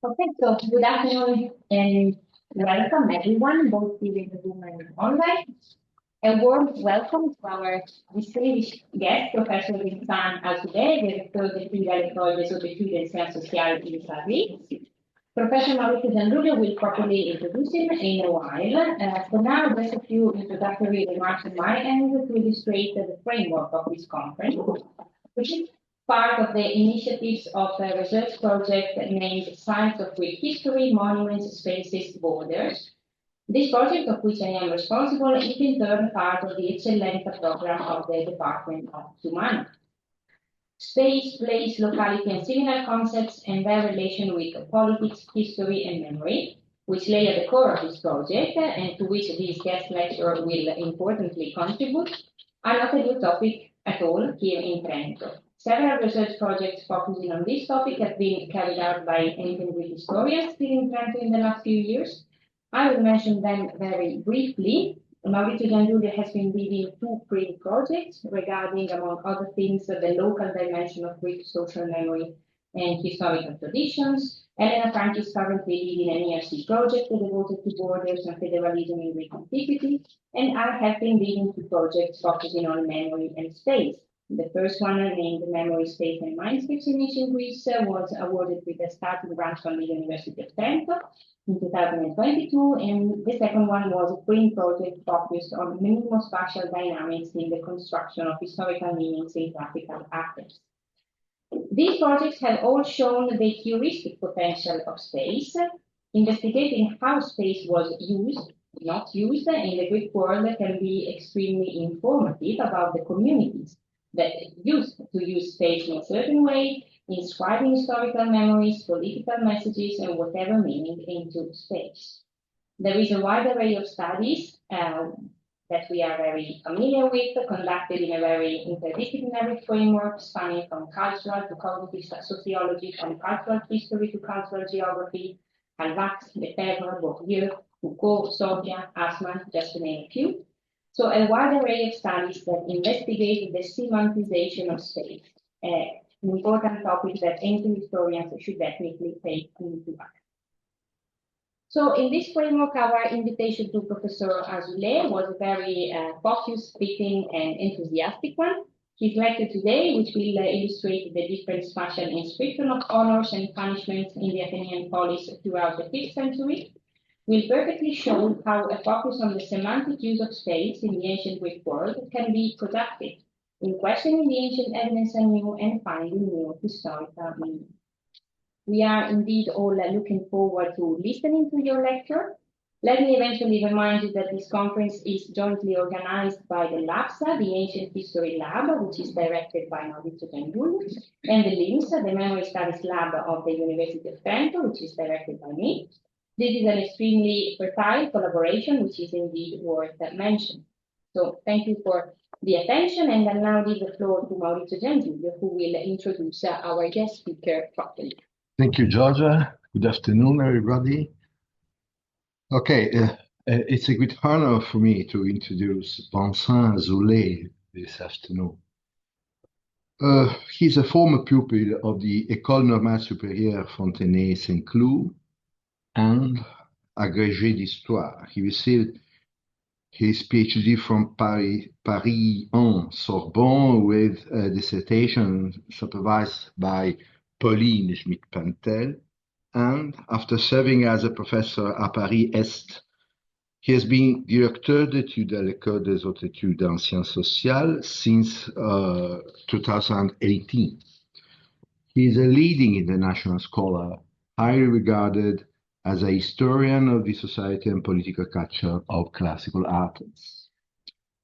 Okay, so good afternoon and welcome everyone, both here in the room and online. A warm welcome to our distinguished guest, Professor Vincent Azoulay, Directeur de l'École des hautes études en sciences sociales in SiGrH. Professor Giorgia will properly introduce him in a while. For now, just a few introductory remarks on my end to illustrate the framework of this conference, which is part of the initiatives of a research project named Sites of Greek History, Monuments, Spaces, Borders. This project, of which I am responsible, is in turn part of the Eccellenza program of the Department of Humanities. Space, place, locality, and similar concepts and their relation with politics, history, and memory, which lay at the core of this project, and to which this guest lecturer will importantly contribute, are not a new topic at all here in Trento. Several research projects focusing on this topic have been carried out by ancient Greek historians here in Trento in the last few years. I will mention them very briefly. Maurizio Giangiulio has been leading two projects regarding, among other things, the local dimension of Greek social memory and historical traditions. Elena Franchi is currently leading an ERC project devoted to borders and federalism in Greek antiquity, and I have been leading two projects focusing on memory and space. The first one, named Memory, Space, and Mindscapes in Ancient Greece, was awarded with a starting grant from the University of Trento in 2022, and the second one was a twin project focused on minimal spatial dynamics in the construction of historical meanings in graphical Athens. These projects have all shown the heuristic potential of space, investigating how space was used, not used, in the Greek world can be extremely informative about the communities that used to use space in a certain way, inscribing historical memories, political messages, and whatever meaning into space. There is a wide array of studies that we are very familiar with, conducted in a very interdisciplinary framework, spanning from cultural to cognitive sociology, from cultural history to cultural geography, Calvax, Lettere, Bourdieu, Foucault, Sofia, Assmann, just to name a few. So a wide array of studies that investigate the semantization of space, an important topic that ancient historians should definitely take into account. So in this framework, our invitation to Professor Azoulay was a very focused, fitting, and enthusiastic one. His lecture today, which will illustrate the different spatial inscription of honors and punishments in the Athenian polis throughout the 5th century, will perfectly show how a focus on the semantic use of space in the ancient Greek world can be productive in questioning the ancient evidence anew and finding new historical meaning. We are indeed all looking forward to listening to your lecture. Let me eventually remind you that this conference is jointly organized by the LABSA, the Ancient History Lab, which is directed by Maurizio Giangiulio, and the LIMS, the Memory Studies Lab of the University of Trento, which is directed by me. This is an extremely fertile collaboration, which is indeed worth mentioning. So thank you for the attention, and I'll now give the floor to Maurizio Giangiulio, who will introduce our guest speaker properly. Thank you, Giorgia. Good afternoon, everybody. Okay, it's a great honor for me to introduce Vincent Azoulay this afternoon. He's a former pupil of the École Normale Supérieure Fontenay-Saint-Cloud and agrégé d'histoire. He received his PhD from Paris 1 Sorbonne with a dissertation supervised by Pauline Schmidt-Pantel, and after serving as a professor at Paris Est, he has been Directeur d'études à l'École des hautes études en sciences sociales since 2018. He is a leading international scholar, highly regarded as a historian of the society and political culture of classical Athens.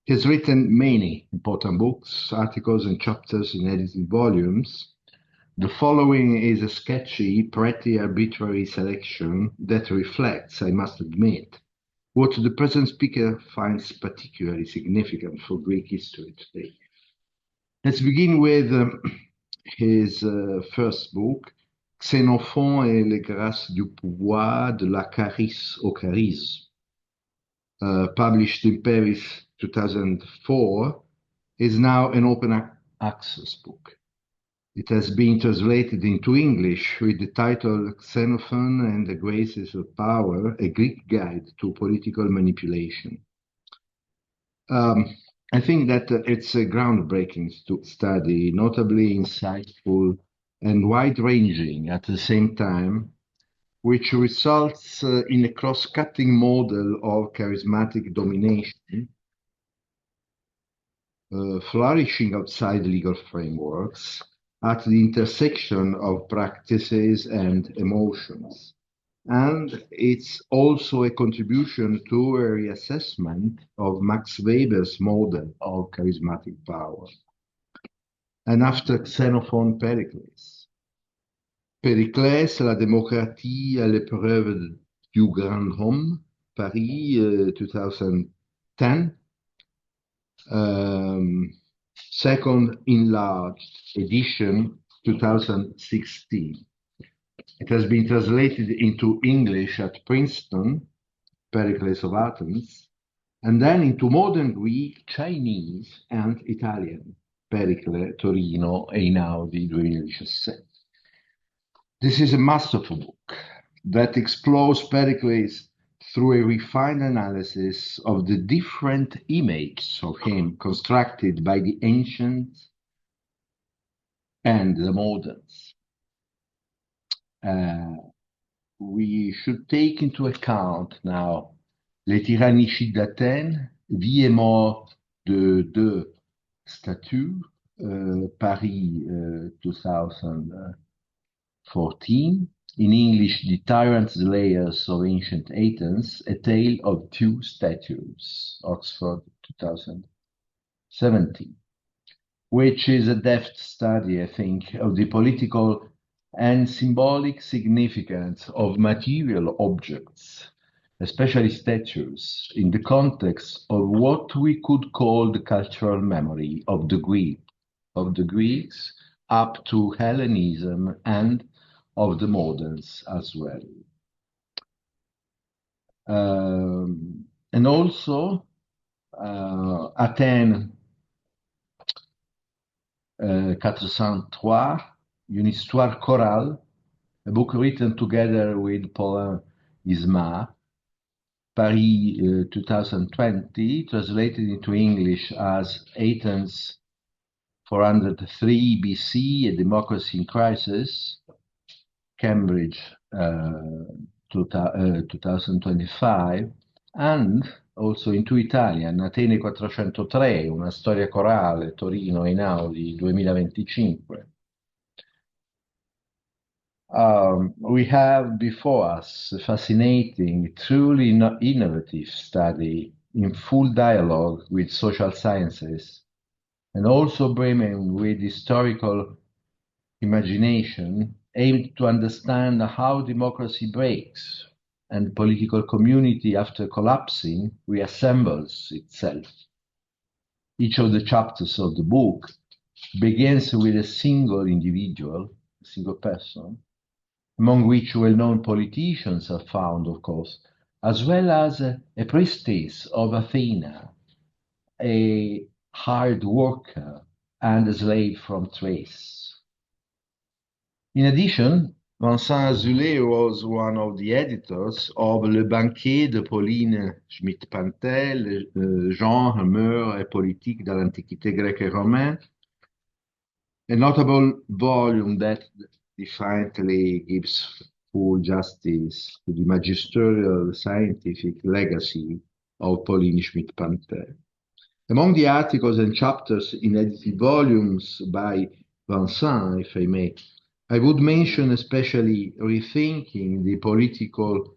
He has written many important books, articles, and chapters in edited volumes. The following is a sketchy, pretty arbitrary selection that reflects, I must admit, what the present speaker finds particularly significant for Greek history today. Let's begin with his first book, Xénophon et les grâces du pouvoir de la charis au charisme, published in Paris 2004, is now an open access book. It has been translated into English with the title Xenophon and the Graces of Power, a Greek Guide to Political Manipulation. I think that it's a groundbreaking study, notably insightful and wide-ranging at the same time, which results in a cross-cutting model of charismatic domination, flourishing outside legal frameworks at the intersection of practices and emotions. And it's also a contribution to a reassessment of Max Weber's model of charismatic power. And after Xenophon, Pericles. Périclès, la démocratie à l'épreuve du grand homme, Paris, 2010. Second enlarged edition, 2016. It has been translated into English at Princeton, Pericles of Athens, and then into modern Greek, Chinese, and Italian, Pericle, Torino, Einaudi 2017. This is a masterful book that explores Pericles through a refined analysis of the different images of him constructed by the ancients and the moderns. We should take into account now les tyrannies d'Athènes, vie et mort de deux statues, Paris 2014. In English, The Tyrant Slayers of Ancient Athens, A Tale of Two Statues, Oxford 2017, which is a deft study, I think, of the political and symbolic significance of material objects, especially statues, in the context of what we could call the cultural memory of the Greeks up to Hellenism and of the moderns as well. And also Athènes 403, Une histoire chorale, a book written together with Paulin Ismar, Paris 2020, translated into English as Athens 403 BC, A Democracy in Crisis, Cambridge 2025, and also into Italian, Atene 403, Una storia corale, Torino, Einaudi 2025. We have before us a fascinating, truly innovative study in full dialogue with social sciences, and also brimming with historical imagination, aimed to understand how democracy breaks and political community, after collapsing, reassembles itself. Each of the chapters of the book begins with a single individual, a single person, among which well-known politicians are found, of course, as well as a priestess of Athena, a hard worker, and a slave from Thrace. In addition, Vincent Azoulay was one of the editors of Le Banquet de Pauline Schmidt-Pantel, Genre, Mœurs et Politique dans l'Antiquité grecque et romaine, a notable volume that defiantly gives full justice to the magisterial scientific legacy of Pauline Schmidt-Pantel. Among the articles and chapters in edited volumes by Vincent, if I may, I would mention especially Rethinking the Political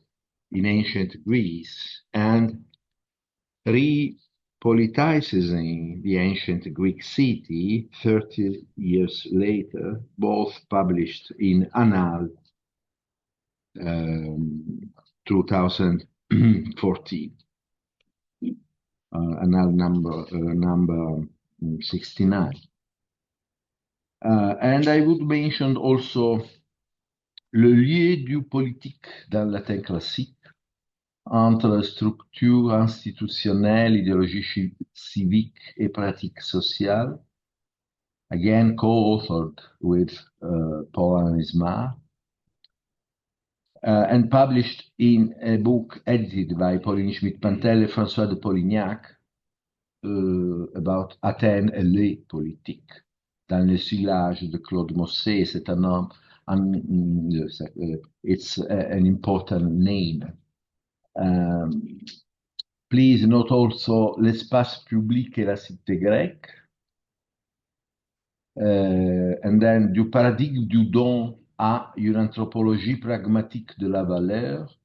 in Ancient Greece and Repoliticizing the Ancient Greek City 30 years later, both published in Annals 2014. Annals number 69. And I would mention also Le lieu du politique dans l'Athènes classique, entre structure institutionnelle, idéologie civique et pratique sociale, again co-authored with Paul Ismar, and published in a book edited by Pauline Schmidt-Pantel and François de Polignac about Athènes et les politiques. Dans le SiGrH de Claude Mossé, c'est un homme, it's an important name. Please note also l'espace public et la cité grecque. And then du paradigme du don à une anthropologie pragmatique de la valeur,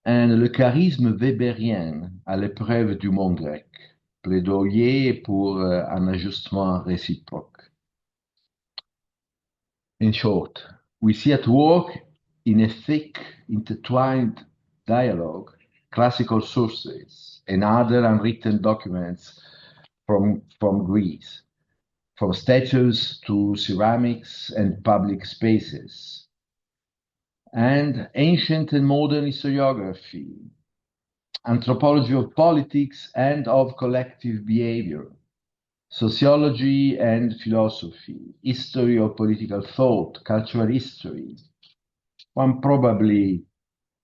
et le charisme wébérien à l'épreuve du monde grec, plaidoyer pour un ajustement réciproque. In short, we see at work in a thick, intertwined dialogue, classical sources and other unwritten documents from Greece, from statues to ceramics and public spaces, and ancient and modern historiography, anthropology of politics and of collective behavior, sociology and philosophy, history of political thought, cultural history. One probably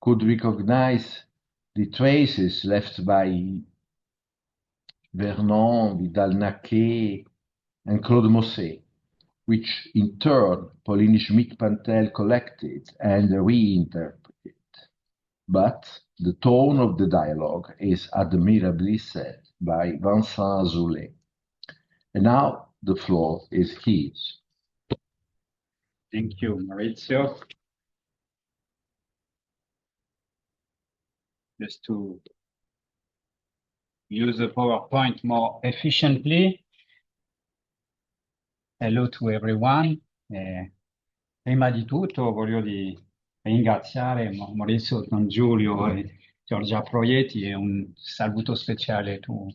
could recognize the traces left by Vernon, Vidal-Naquet, and Claude Mossé, which in turn Pauline Schmidt-Pantel collected and reinterpreted. But the tone of the dialogue is admirably set by Vincent Azoulay. And now the floor is his. Thank you, Maurizio. Just to use the PowerPoint more efficiently. Hello to everyone. Prima di tutto voglio ringraziare Maurizio, Don Giulio e Giorgia Proietti e un saluto speciale tu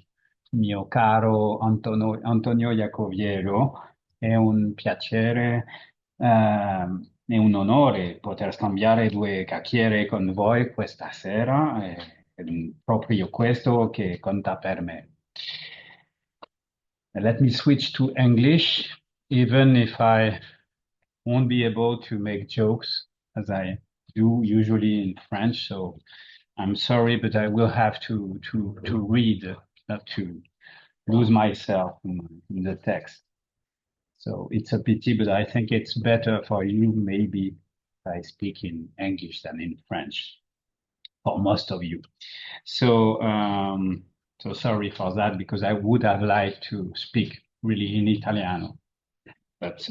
mio caro Antonio Iacoviero. È un piacere e un onore poter scambiare due chiacchiere con voi questa sera. È proprio questo che conta per me. Let me switch to English, even if I won't be able to make jokes as I do usually in French. So I'm sorry, but I will have to read, not to lose myself in the text. So it's a pity, but I think it's better for you maybe if I speak in English than in French, for most of you. So so sorry for that, because I would have liked to speak really in Italiano, but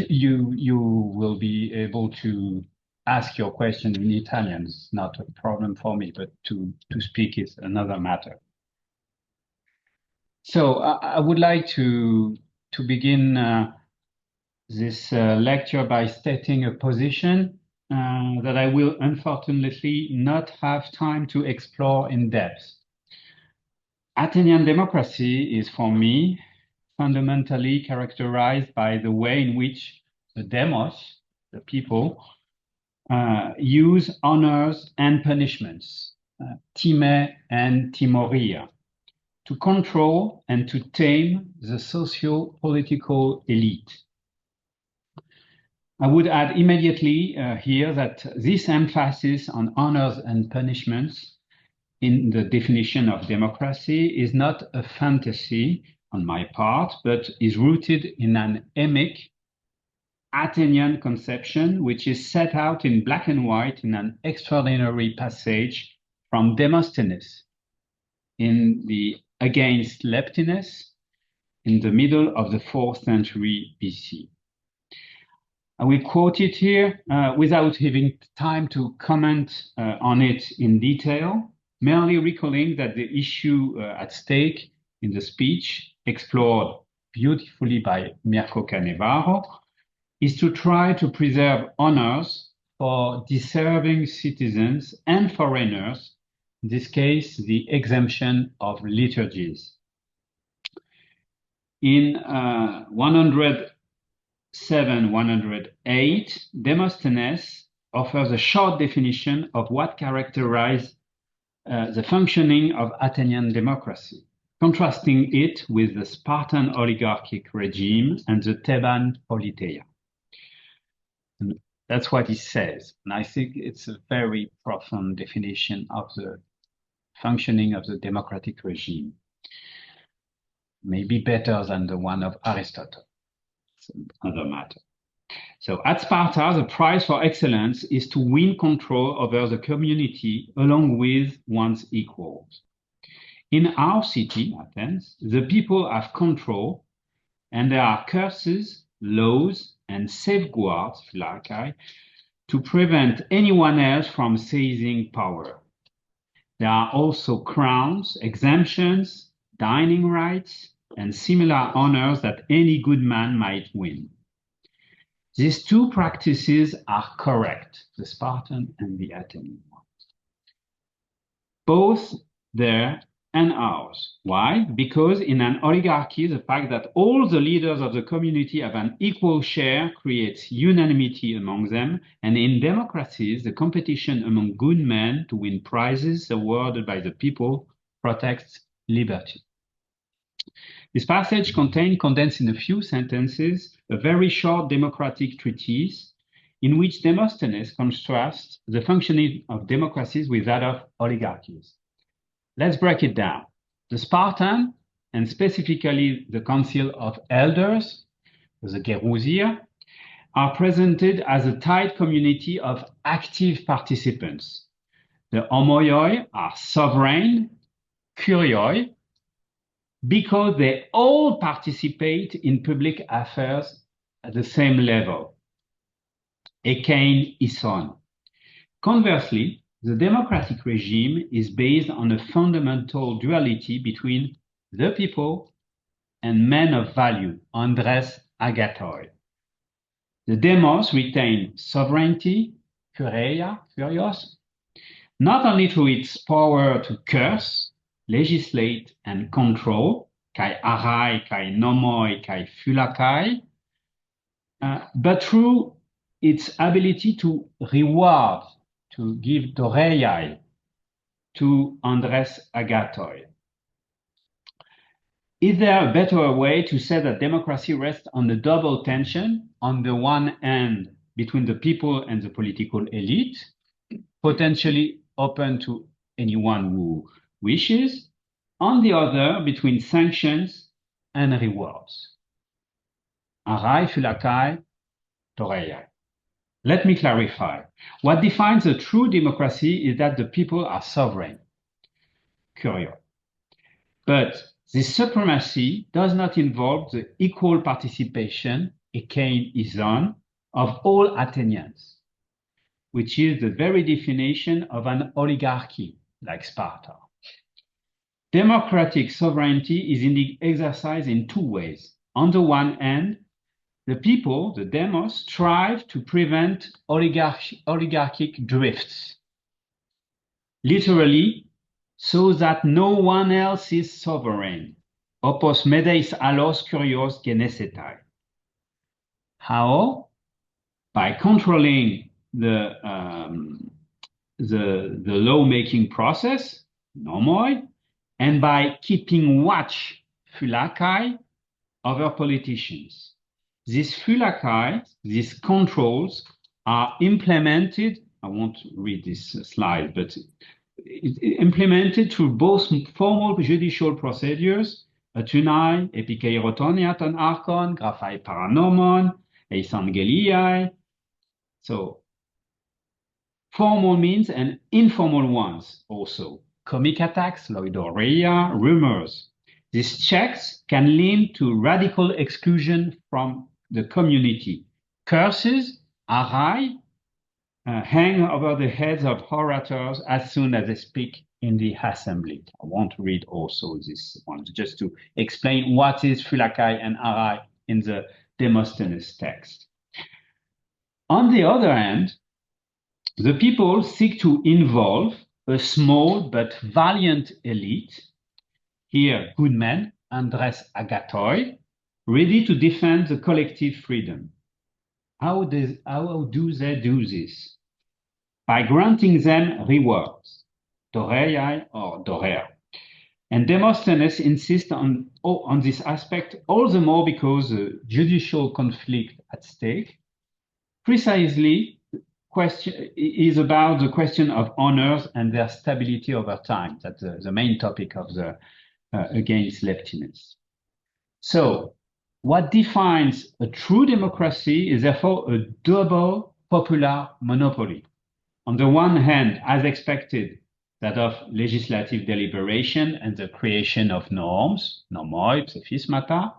you will be able to ask your question in Italian. It's not a problem for me, but to speak is another matter. So I would like to begin this lecture by stating a position that I will unfortunately not have time to explore in depth. Athenian democracy is, for me, fundamentally characterized by the way in which the demos, the people, use honors and punishments, time and timoria, to control and to tame the socio-political elite. I would add immediately here that this emphasis on honors and punishments in the definition of democracy is not a fantasy on my part, but is rooted in an emic Athenian conception, which is set out in black and white in an extraordinary passage from Demosthenes in the Against Leptinus in the middle of the 4th century BC. I will quote it here without having time to comment on it in detail, merely recalling that the issue at stake in the speech, explored beautifully by Mirko Canevaro, is to try to preserve honors for deserving citizens and foreigners, in this case, the exemption of liturgies. In 107-108, Demosthenes offers a short definition of what characterizes the functioning of Athenian democracy. contrasting it with the Spartan oligarchic regime and the Theban politeia. And that's what he says. And I think it's a very profound definition of the functioning of the democratic regime. Maybe better than the one of Aristotle. It's another matter. So at Sparta, the prize for excellence is to win control over the community along with one's equals. In our city, Athens, the people have control, and there are curses, laws, and safeguards, phylakai, to prevent anyone else from seizing power. There are also crowns, exemptions, dining rights, and similar honors that any good man might win. These two practices are correct, the Spartan and the Athenian ones. Both there and ours. Why? Because in an oligarchy, the fact that all the leaders of the community have an equal share creates unanimity among them, and in democracies, the competition among good men to win prizes awarded by the people protects liberty. This passage contains, condensed in a few sentences, a very short democratic treatise in which Demosthenes contrasts the functioning of democracies with that of oligarchies. Let's break it down. The Spartan, and specifically the Council of Elders, the Gerousia, are presented as a tight community of active participants. The homoioi are sovereign, kurioi, because they all participate in public affairs at the same level. Ekein ison. Conversely, the democratic regime is based on a fundamental duality between the people and men of value, andres agatoi. The demos retain sovereignty, kureia, kurios, not only through its power to curse, legislate, and control, kai arai, kai nomoi, kai phylakai, but through its ability to reward, to give doreiai, to andres agatoi. Is there a better way to say that democracy rests on the double tension, on the one hand between the people and the political elite, potentially open to anyone who wishes, on the other between sanctions and rewards? Arai, phylakai, doreiai. Let me clarify. What defines a true democracy is that the people are sovereign, kurio. But this supremacy does not involve the equal participation, ekein ison, of all Athenians, which is the very definition of an oligarchy like Sparta. Democratic sovereignty is indeed exercised in two ways. On the one hand, the people, the demos, strive to prevent oligarchic drifts, literally, so that no one else is sovereign. Opos medeis alos kurios genesetai. How? By controlling the law-making process, nomoi, and by keeping watch, phylakai, over politicians. These phylakai, these controls, are implemented. I won't read this slide, but implemented through both formal judicial procedures, atunai, epikeirotoniaton arkon, graphai paranomon, eisangeliai. So formal means and informal ones also. Comic attacks, loidoria, rumors. These checks can lead to radical exclusion from the community. Curses, arai, hang over the heads of orators as soon as they speak in the assembly. I won't read also this one, just to explain what is phylakai and arai in the Demosthenes text. On the other hand, the people seek to involve a small but valiant elite, here good men, andres agatoi, ready to defend the collective freedom. How do they do this? By granting them rewards, doreiai or dorer, And Demosthenes insists on this aspect all the more because the judicial conflict at stake precisely is about the question of honors and their stability over time. That's the main topic of the against leftiness. So what defines a true democracy is therefore a double popular monopoly. On the one hand, as expected, that of legislative deliberation and the creation of norms, normoi, psephizmata,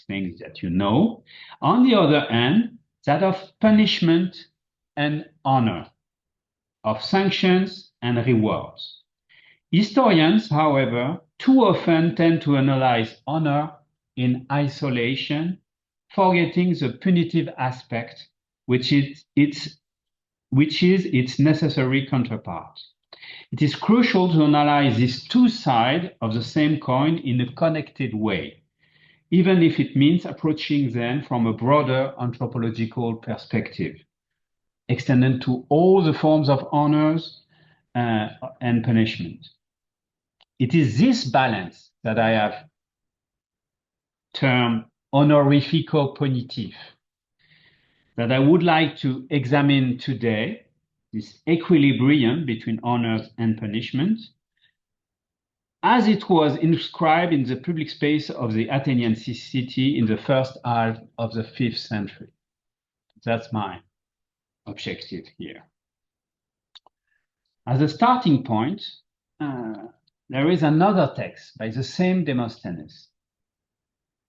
things that you know. On the other hand, that of punishment and honor, of sanctions and rewards. Historians, however, too often tend to analyze honor in isolation, forgetting the punitive aspect, which is its necessary counterpart. It is crucial to analyze these two sides of the same coin in a connected way, even if it means approaching them from a broader anthropological perspective, extended to all the forms of honors and punishment. It is this balance that I have termed honorifico-punitive that I would like to examine today, this equilibrium between honors and punishment, as it was inscribed in the public space of the Athenian city in the first half of the 5th century. That's my objective here. As a starting point, there is another text by the same Demosthenes,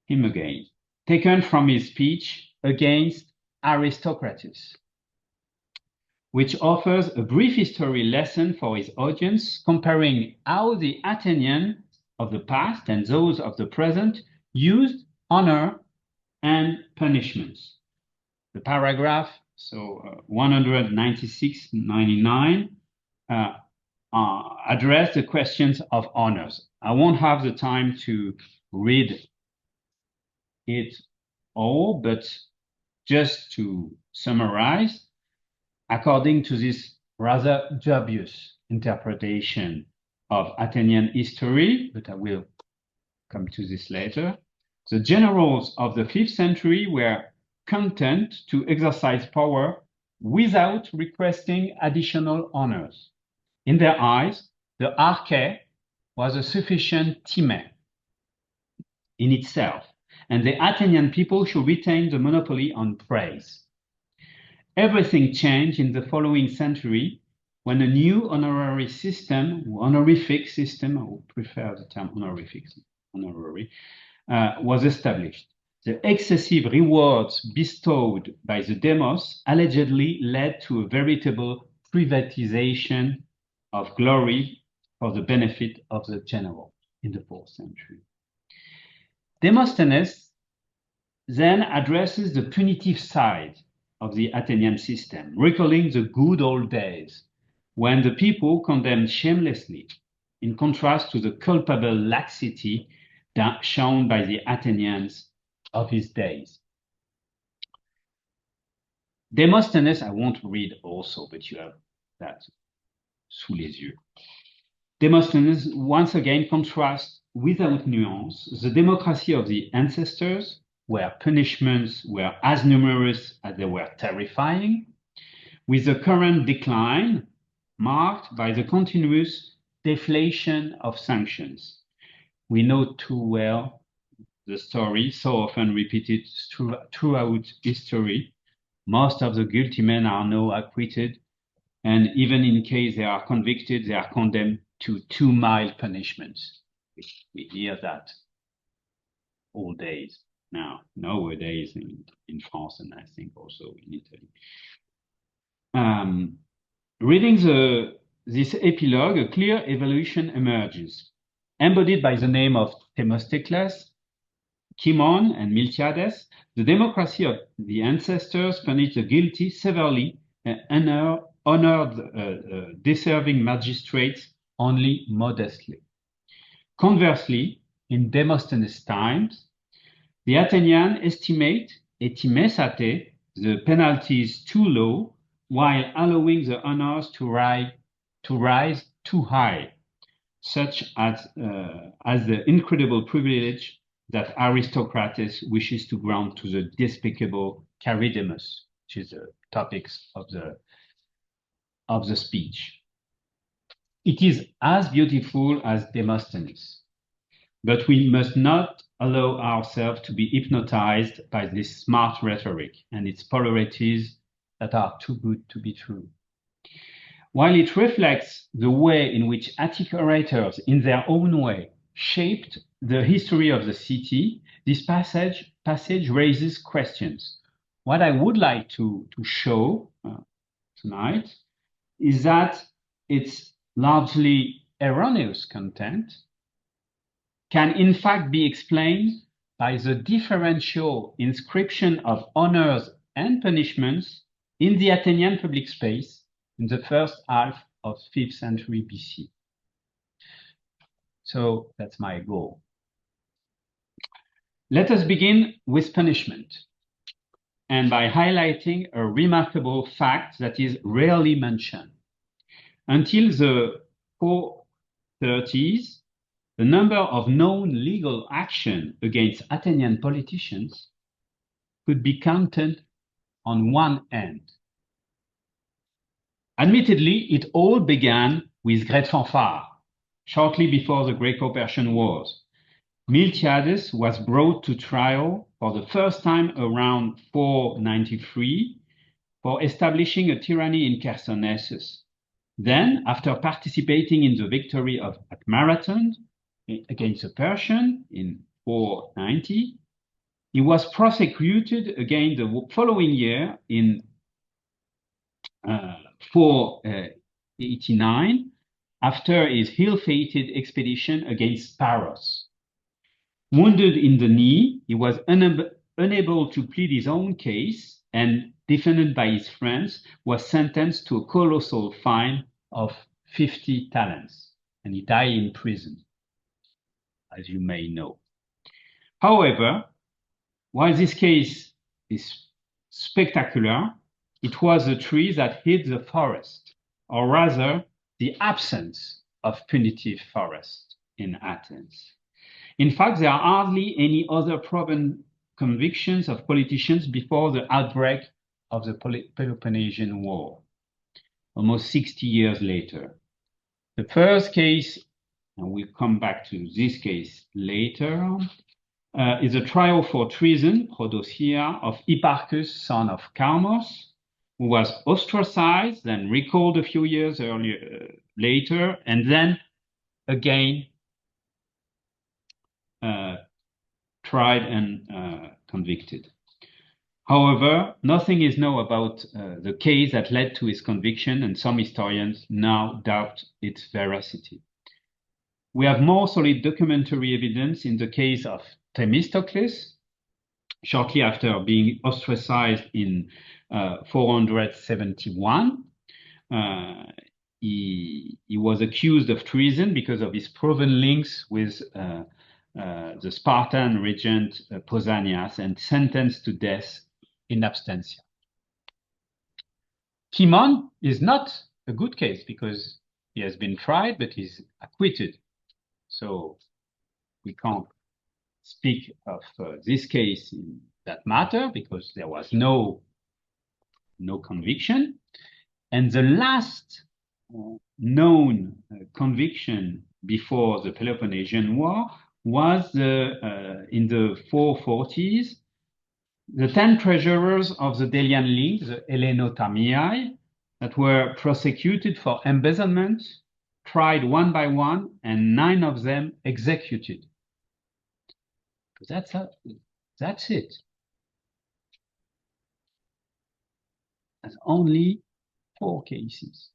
him again, taken from his speech against aristocracy, which offers a brief history lesson for his audience, comparing how the Athenians of the past and those of the present used honor and punishments. The paragraph, so 196-99, address the questions of honors. I won't have the time to read it all, but just to summarize, according to this rather dubious interpretation of Athenian history, but I will come to this later, the generals of the 5th century were content to exercise power without requesting additional honors. In their eyes, the arche was a sufficient time in itself, and the Athenian people should retain the monopoly on praise. Everything changed in the following century when a new honorific system, I would prefer the term honorary, was established. The excessive rewards bestowed by the demos allegedly led to a veritable privatization of glory for the benefit of the general in the 4th century. Demosthenes then addresses the punitive side of the Athenian system, recalling the good old days when the people condemned shamelessly, in contrast to the culpable laxity shown by the Athenians of his days. Demosthenes, I won't read also, but you have that sous les yeux. Demosthenes once again contrasts without nuance the democracy of the ancestors, where punishments were as numerous as they were terrifying, with the current decline marked by the continuous deflation of sanctions. We know too well the story, so often repeated throughout history. Most of the guilty men are now acquitted, and even in case they are convicted, they are condemned to too mild punishments. We hear that all days now, nowadays in France, and I think also in Italy. Reading this epilogue, a clear evolution emerges, embodied by the name of Themistocles, Cimon, and Miltiades. The democracy of the ancestors punished the guilty severely and honored deserving magistrates only modestly. Conversely, in Demosthenes' times, the Athenians estimate etimesate the penalties too low, while allowing the honors to rise too high. such as the incredible privilege that Aristocrates wishes to grant to the despicable Charidemus, which is the topics of the speech. It is as beautiful as Demosthenes, but we must not allow ourselves to be hypnotized by this smart rhetoric and its polarities that are too good to be true. While it reflects the way in which Attic orators, in their own way, shaped the history of the city, this passage raises questions. What I would like to show tonight is that its largely erroneous content can in fact be explained by the differential inscription of honors and punishments in the Athenian public space in the first half of 5th century BC. So that's my goal. Let us begin with punishment, and by highlighting a remarkable fact that is rarely mentioned. Until the 430s, the number of known legal action against Athenian politicians could be counted on one hand. Admittedly, it all began with great fanfare, shortly before the Greco-Persian Wars. Miltiades was brought to trial for the first time around 493 for establishing a tyranny in Chersonesus. Then, after participating in the victory at Marathon against the Persian in 490, he was prosecuted again the following year in 489 after his ill-fated expedition against Paros. Wounded in the knee, he was unable to plead his own case and, defended by his friends, was sentenced to a colossal fine of 50 talents, and he died in prison, as you may know. However, while this case is spectacular, it was a tree that hid the forest, or rather, the absence of punitive forest in Athens. In fact, there are hardly any other proven convictions of politicians before the outbreak of the Peloponnesian War, almost 60 years later. The first case, and we'll come back to this case later, is a trial for treason, prodosia, of Hipparchus, son of Carmos, who was ostracized, then recalled a few years later, and then again tried and convicted. However, nothing is known about the case that led to his conviction, and some historians now doubt its veracity. We have more solid documentary evidence in the case of Themistocles. Shortly after being ostracized in 471, he was accused of treason because of his proven links with the Spartan regent Pausanias, and sentenced to death in absentia. Timon is not a good case because he has been tried, but he's acquitted. So we can't speak of this case in that matter because there was no conviction. And the last known conviction before the Peloponnesian War was in the 440s, the 10 treasurers of the Delian League, the Hellenotamiae, that were prosecuted for embezzlement, tried one by one, and 9 of them executed. That's it. That's only 4 cases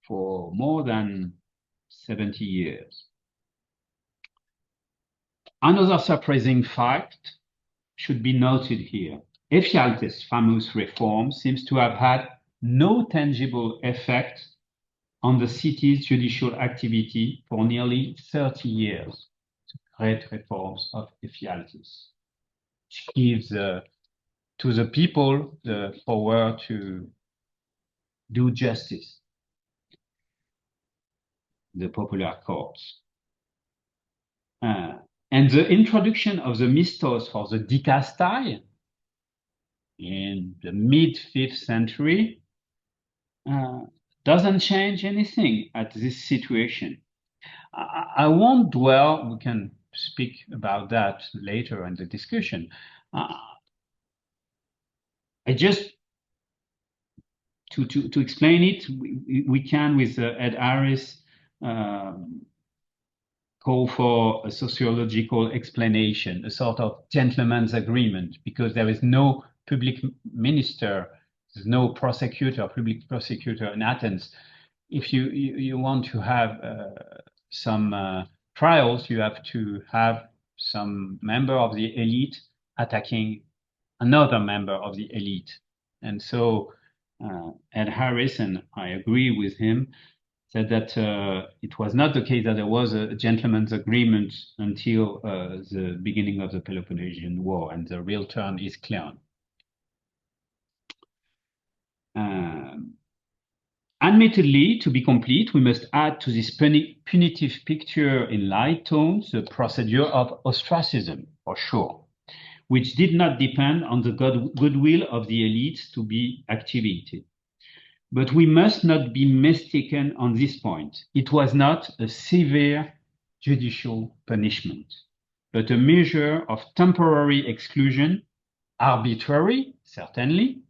for more than 70 years. Another surprising fact should be noted here. Ephialtes' famous reform seems to have had no tangible effect on the city's judicial activity for nearly 30 years. Great reforms of Ephialtes, which gives to the people the power to do justice. the popular courts. And the introduction of the mistos for the dicastai in the mid-5th century doesn't change anything at this situation. I won't dwell, we can speak about that later in the discussion. I just, to explain it, we can, with Ed Harris, call for a sociological explanation, a sort of gentleman's agreement, because there is no public minister, there's no prosecutor, public prosecutor in Athens. If you want to have some trials, you have to have some member of the elite attacking another member of the elite. And so Ed Harris, and I agree with him, said that it was not the case that there was a gentleman's agreement until the beginning of the Peloponnesian War, and the real term is Cleon. Admittedly, to be complete, we must add to this punitive picture in light tones the procedure of ostracism, for sure, which did not depend on the goodwill of the elites to be activated. But we must not be mistaken on this point. It was not a severe judicial punishment, but a measure of temporary exclusion, arbitrary, certainly,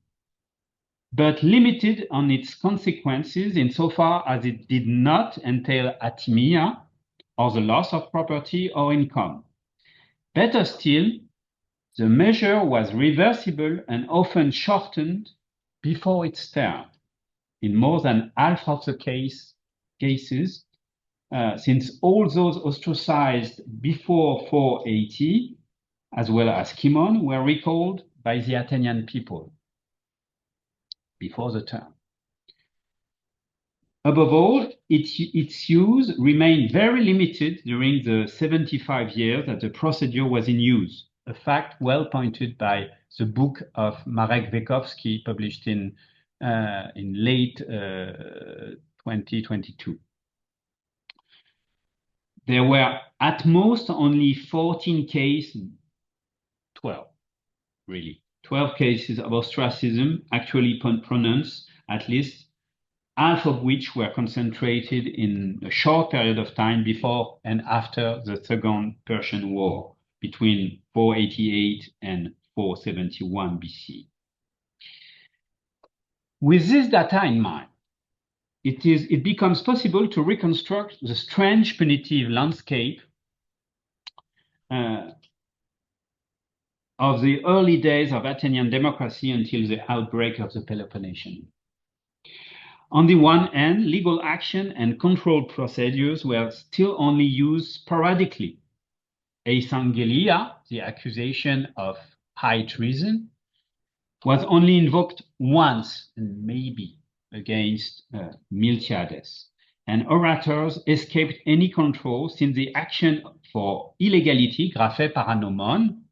but limited on its consequences insofar as it did not entail atimia, or the loss of property or income. Better still, the measure was reversible and often shortened before its term, in more than half of the cases, since all those ostracized before 480, as well as Cimon, were recalled by the Athenian people before the term. Above all, its use remained very limited during the 75 years that the procedure was in use, a fact well pointed by the book of Marek Wekowski, published in late 2022. There were at most only 14 cases, 12, really. 12 cases of ostracism actually pronounced, at least half of which were concentrated in a short period of time before and after the Second Persian War, between 488 and 471 BC. With this data in mind, it becomes possible to reconstruct the strange punitive landscape of the early days of Athenian democracy until the outbreak of the Peloponnesian. On the one hand, legal action and control procedures were still only used sporadically. Eisanghelia, the accusation of high treason, was only invoked once, and maybe against Miltiades, and orators escaped any control since the action for illegality, graphe paranomon,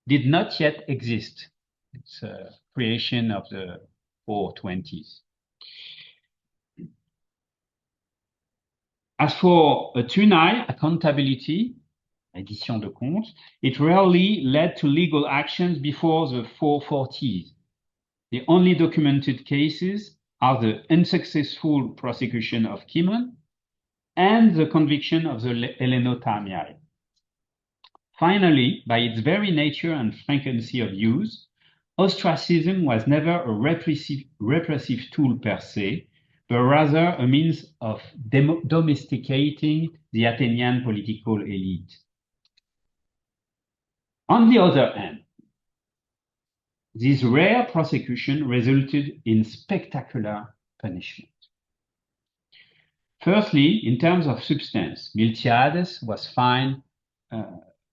did not yet exist. It's a creation of the 420s. As for tunai, accountability, addition de comptes, it rarely led to legal actions before the 440s. The only documented cases are the unsuccessful prosecution of Cimon and the conviction of the Hellenotamiae. Finally, by its very nature and frequency of use, ostracism was never a repressive tool per se, but rather a means of domesticating the Athenian political elite. On the other hand, this rare prosecution resulted in spectacular punishment. Firstly, in terms of substance, Miltiades was fined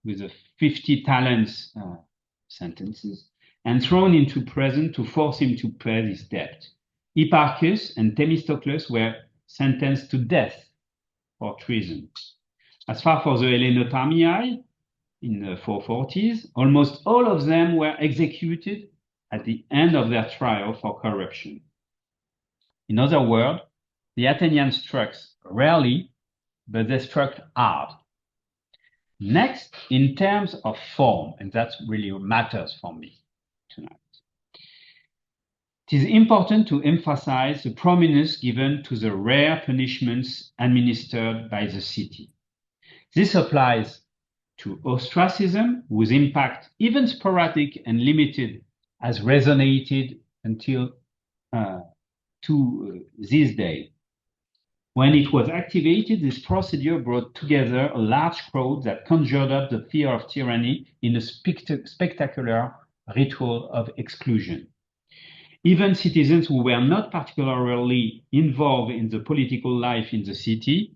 with a 50 talents sentences and thrown into prison to force him to pay his debt. Hipparchus and Themistocles were sentenced to death for treason. As far for the Hellenotamiae, in the 440s, almost all of them were executed at the end of their trial for corruption. In other words, the Athenian struck rarely, but they struck hard. Next, in terms of form, and that really matters for me tonight, it is important to emphasize the prominence given to the rare punishments administered by the city. This applies to ostracism, whose impact, even sporadic and limited, has resonated until to this day. When it was activated, this procedure brought together a large crowd that conjured up the fear of tyranny in a spectacular ritual of exclusion. Even citizens who were not particularly involved in the political life in the city,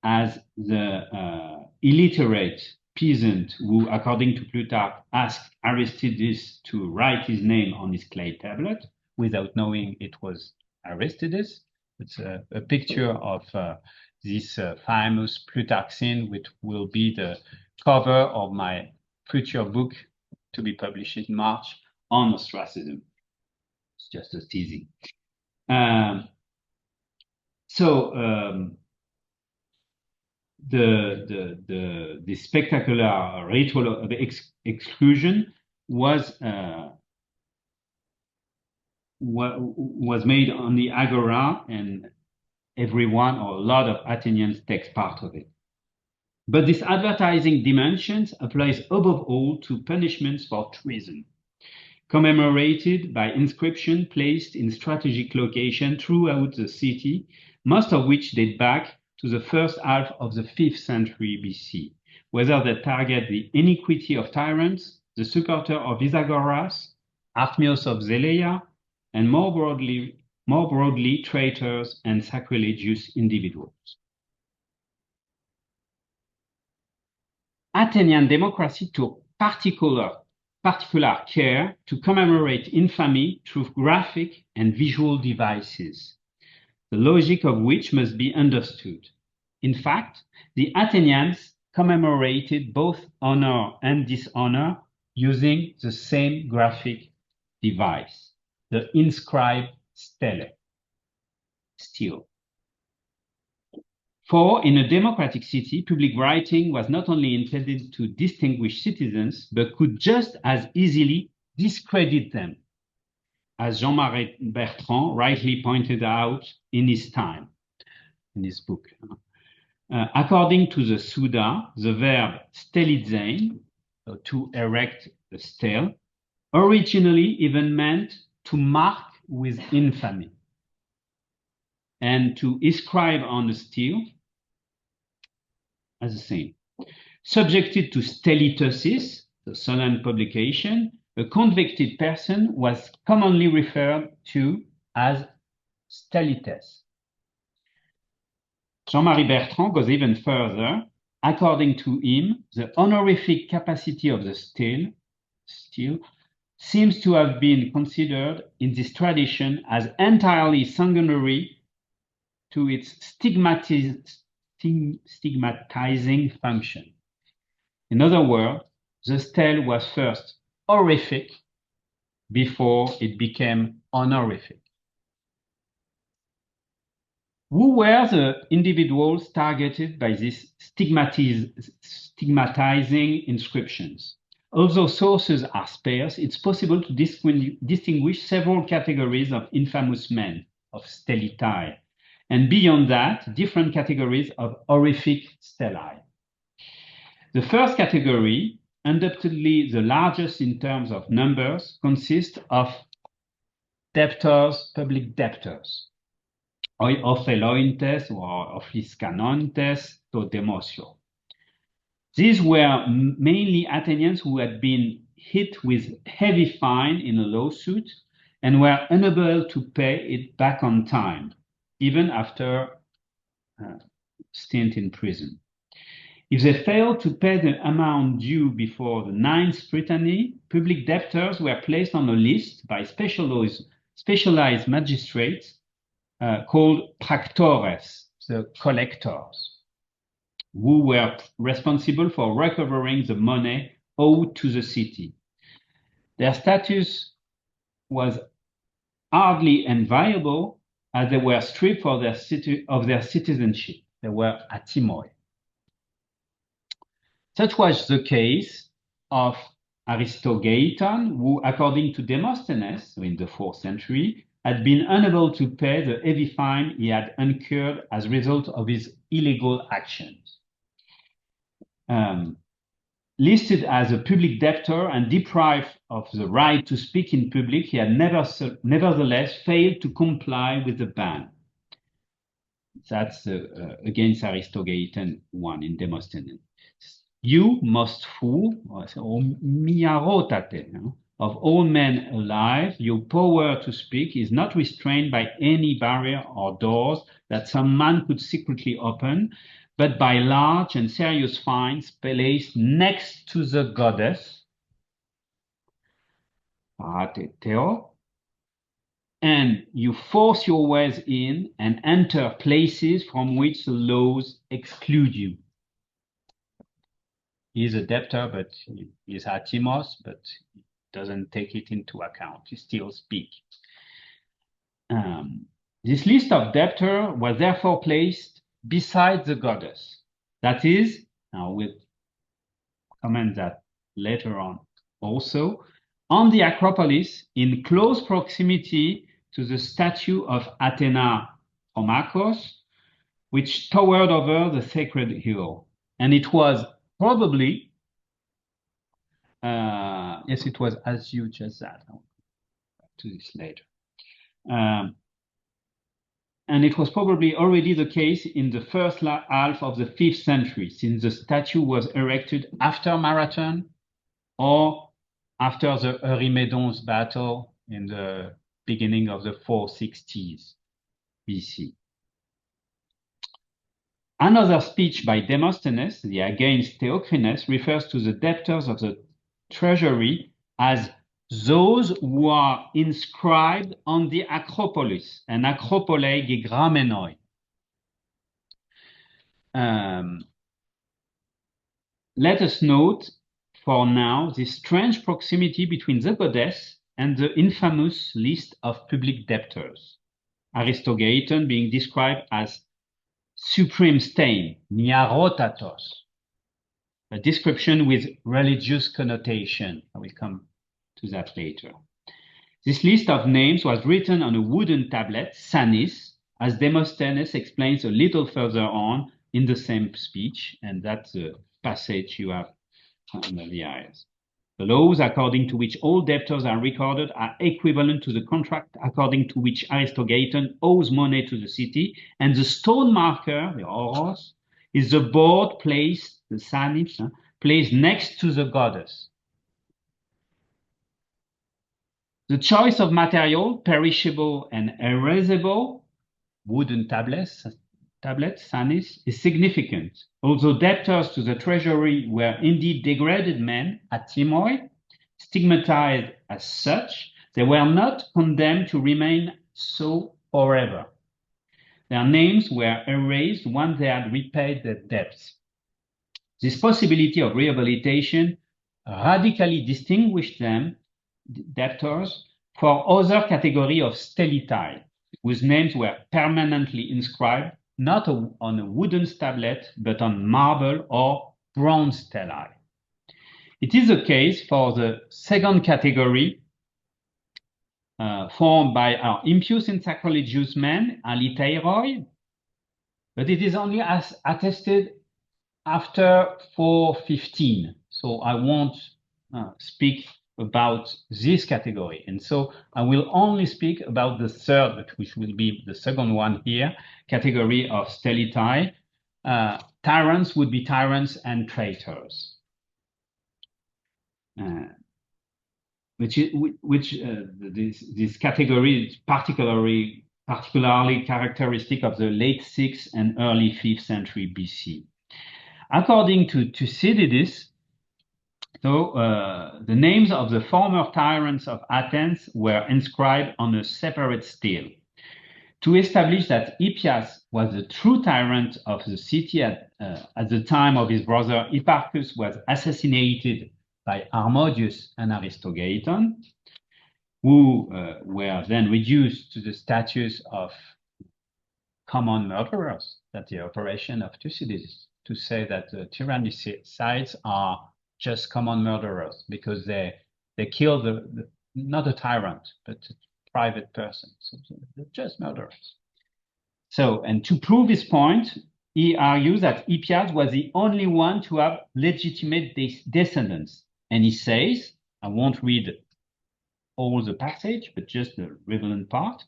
as the illiterate peasant who, according to Plutarch, asked Aristides to write his name on his clay tablet without knowing it was Aristides. It's a picture of this famous Plutarch scene, which will be the cover of my future book to be published in March on ostracism. It's just a teasing. The spectacular ritual of exclusion was made on the Agora, and everyone or a lot of Athenians takes part of it. But this advertising dimensions applies above all to punishments for treason, commemorated by inscription placed in strategic location throughout the city, most of which date back to the first half of the 5th century BC, whether they target the iniquity of tyrants, the supporter of Isagoras, Artemios of Zeleia, and more broadly traitors and sacrilegious individuals. Athenian democracy took particular care to commemorate infamy through graphic and visual devices, the logic of which must be understood. In fact, the Athenians commemorated both honor and dishonor using the same graphic device, the inscribed stele. For in a democratic city, public writing was not only intended to distinguish citizens, but could just as easily discredit them, as Jean-Marie Bertrand rightly pointed out in his time, in his book. According to the Suda, the verb stelizein, to erect a stele, originally even meant to mark with infamy, and to inscribe on a stele as the same. Subjected to stellitosis, the solemn publication, a convicted person was commonly referred to as stellites. Jean-Marie Bertrand goes even further. According to him, the honorific capacity of the stele seems to have been considered in this tradition as entirely secondary to its stigmatizing function. In other words, the stele was first horrific before it became honorific. Who were the individuals targeted by these stigmatizing inscriptions? Although sources are sparse, it's possible to distinguish several categories of infamous men, of stellitae, and beyond that, different categories of horrific stelae. The first category, undoubtedly the largest in terms of numbers, consists of debtors, public debtors, ophelointes or ophiscanontes to demosio. These were mainly Athenians who had been hit with heavy fine in a lawsuit and were unable to pay it back on time, even after a stint in prison. If they failed to pay the amount due before the 9th Prytany, public debtors were placed on a list by specialized magistrates called practores, the collectors, who were responsible for recovering the money owed to the city. Their status was hardly enviable as they were stripped of their citizenship. they were atimoi. Such was the case of Aristogeiton, who, according to Demosthenes, in the 4th century, had been unable to pay the heavy fine he had incurred as a result of his illegal actions. Listed as a public debtor and deprived of the right to speak in public, he had nevertheless failed to comply with the ban. That's against Aristogeiton 1 in Demosthenes. You most fool, of all men alive, your power to speak is not restrained by any barrier or doors that some man could secretly open, but by large and serious fines placed next to the goddess, and you force your ways in and enter places from which the laws exclude you. He's a debtor, but he's atimos, but he doesn't take it into account. He still speaks. This list of debtors was therefore placed beside the goddess. That is, now we'll comment that later on also, on the Acropolis in close proximity to the statue of Athena Promachos, which towered over the sacred hill. And it was probably, yes, it was as huge as that. I'll come back to this later. And it was probably already the case in the first half of the 5th century, since the statue was erected after Marathon or after the Eurymedon's battle in the beginning of the 460s BC. Another speech by Demosthenes, the Against Theocrines, refers to the debtors of the treasury as those who are inscribed on the Acropolis, and Acropolei gegramenoi. Let us note for now the strange proximity between the goddess and the infamous list of public debtors, Aristogeiton being described as supreme stain, niarotatos, a description with religious connotation. I will come to that later. This list of names was written on a wooden tablet, sanis, as Demosthenes explains a little further on in the same speech, and that's the passage you have under the eyes. The laws according to which all debtors are recorded are equivalent to the contract according to which Aristogeiton owes money to the city, and the stone marker, the oros, is the board placed, the sanis, placed next to the goddess. The choice of material, perishable and erasable, wooden tablets, sanis, is significant. Although debtors to the treasury were indeed degraded men, atimoi, stigmatized as such, they were not condemned to remain so forever. Their names were erased once they had repaid their debts. This possibility of rehabilitation radically distinguished them, debtors, for other category of stelitai, whose names were permanently inscribed not on a wooden tablet, but on marble or bronze stelae. It is the case for the second category, formed by our impious and sacrilegious men, aliteiroi, but it is only as attested after 415. So I won't speak about this category. And so I will only speak about the third, which will be the second one here, category of stelitai. Tyrants would be tyrants and traitors. This category is particularly characteristic of the late 6th and early 5th century BC. According to Thucydides, the names of the former tyrants of Athens were inscribed on a separate stele. To establish that Hippias was the true tyrant of the city at the time of his brother Hipparchus was assassinated by Harmodius and Aristogeiton, who were then reduced to the status of common murderers. That's the operation of Thucydides, to say that the tyrannicides are just common murderers because they kill not a tyrant, but a private person. So they're just murderers. So, and to prove his point, he argues that Hippias was the only one to have legitimate descendants. And he says, I won't read all the passage, but just the relevant part,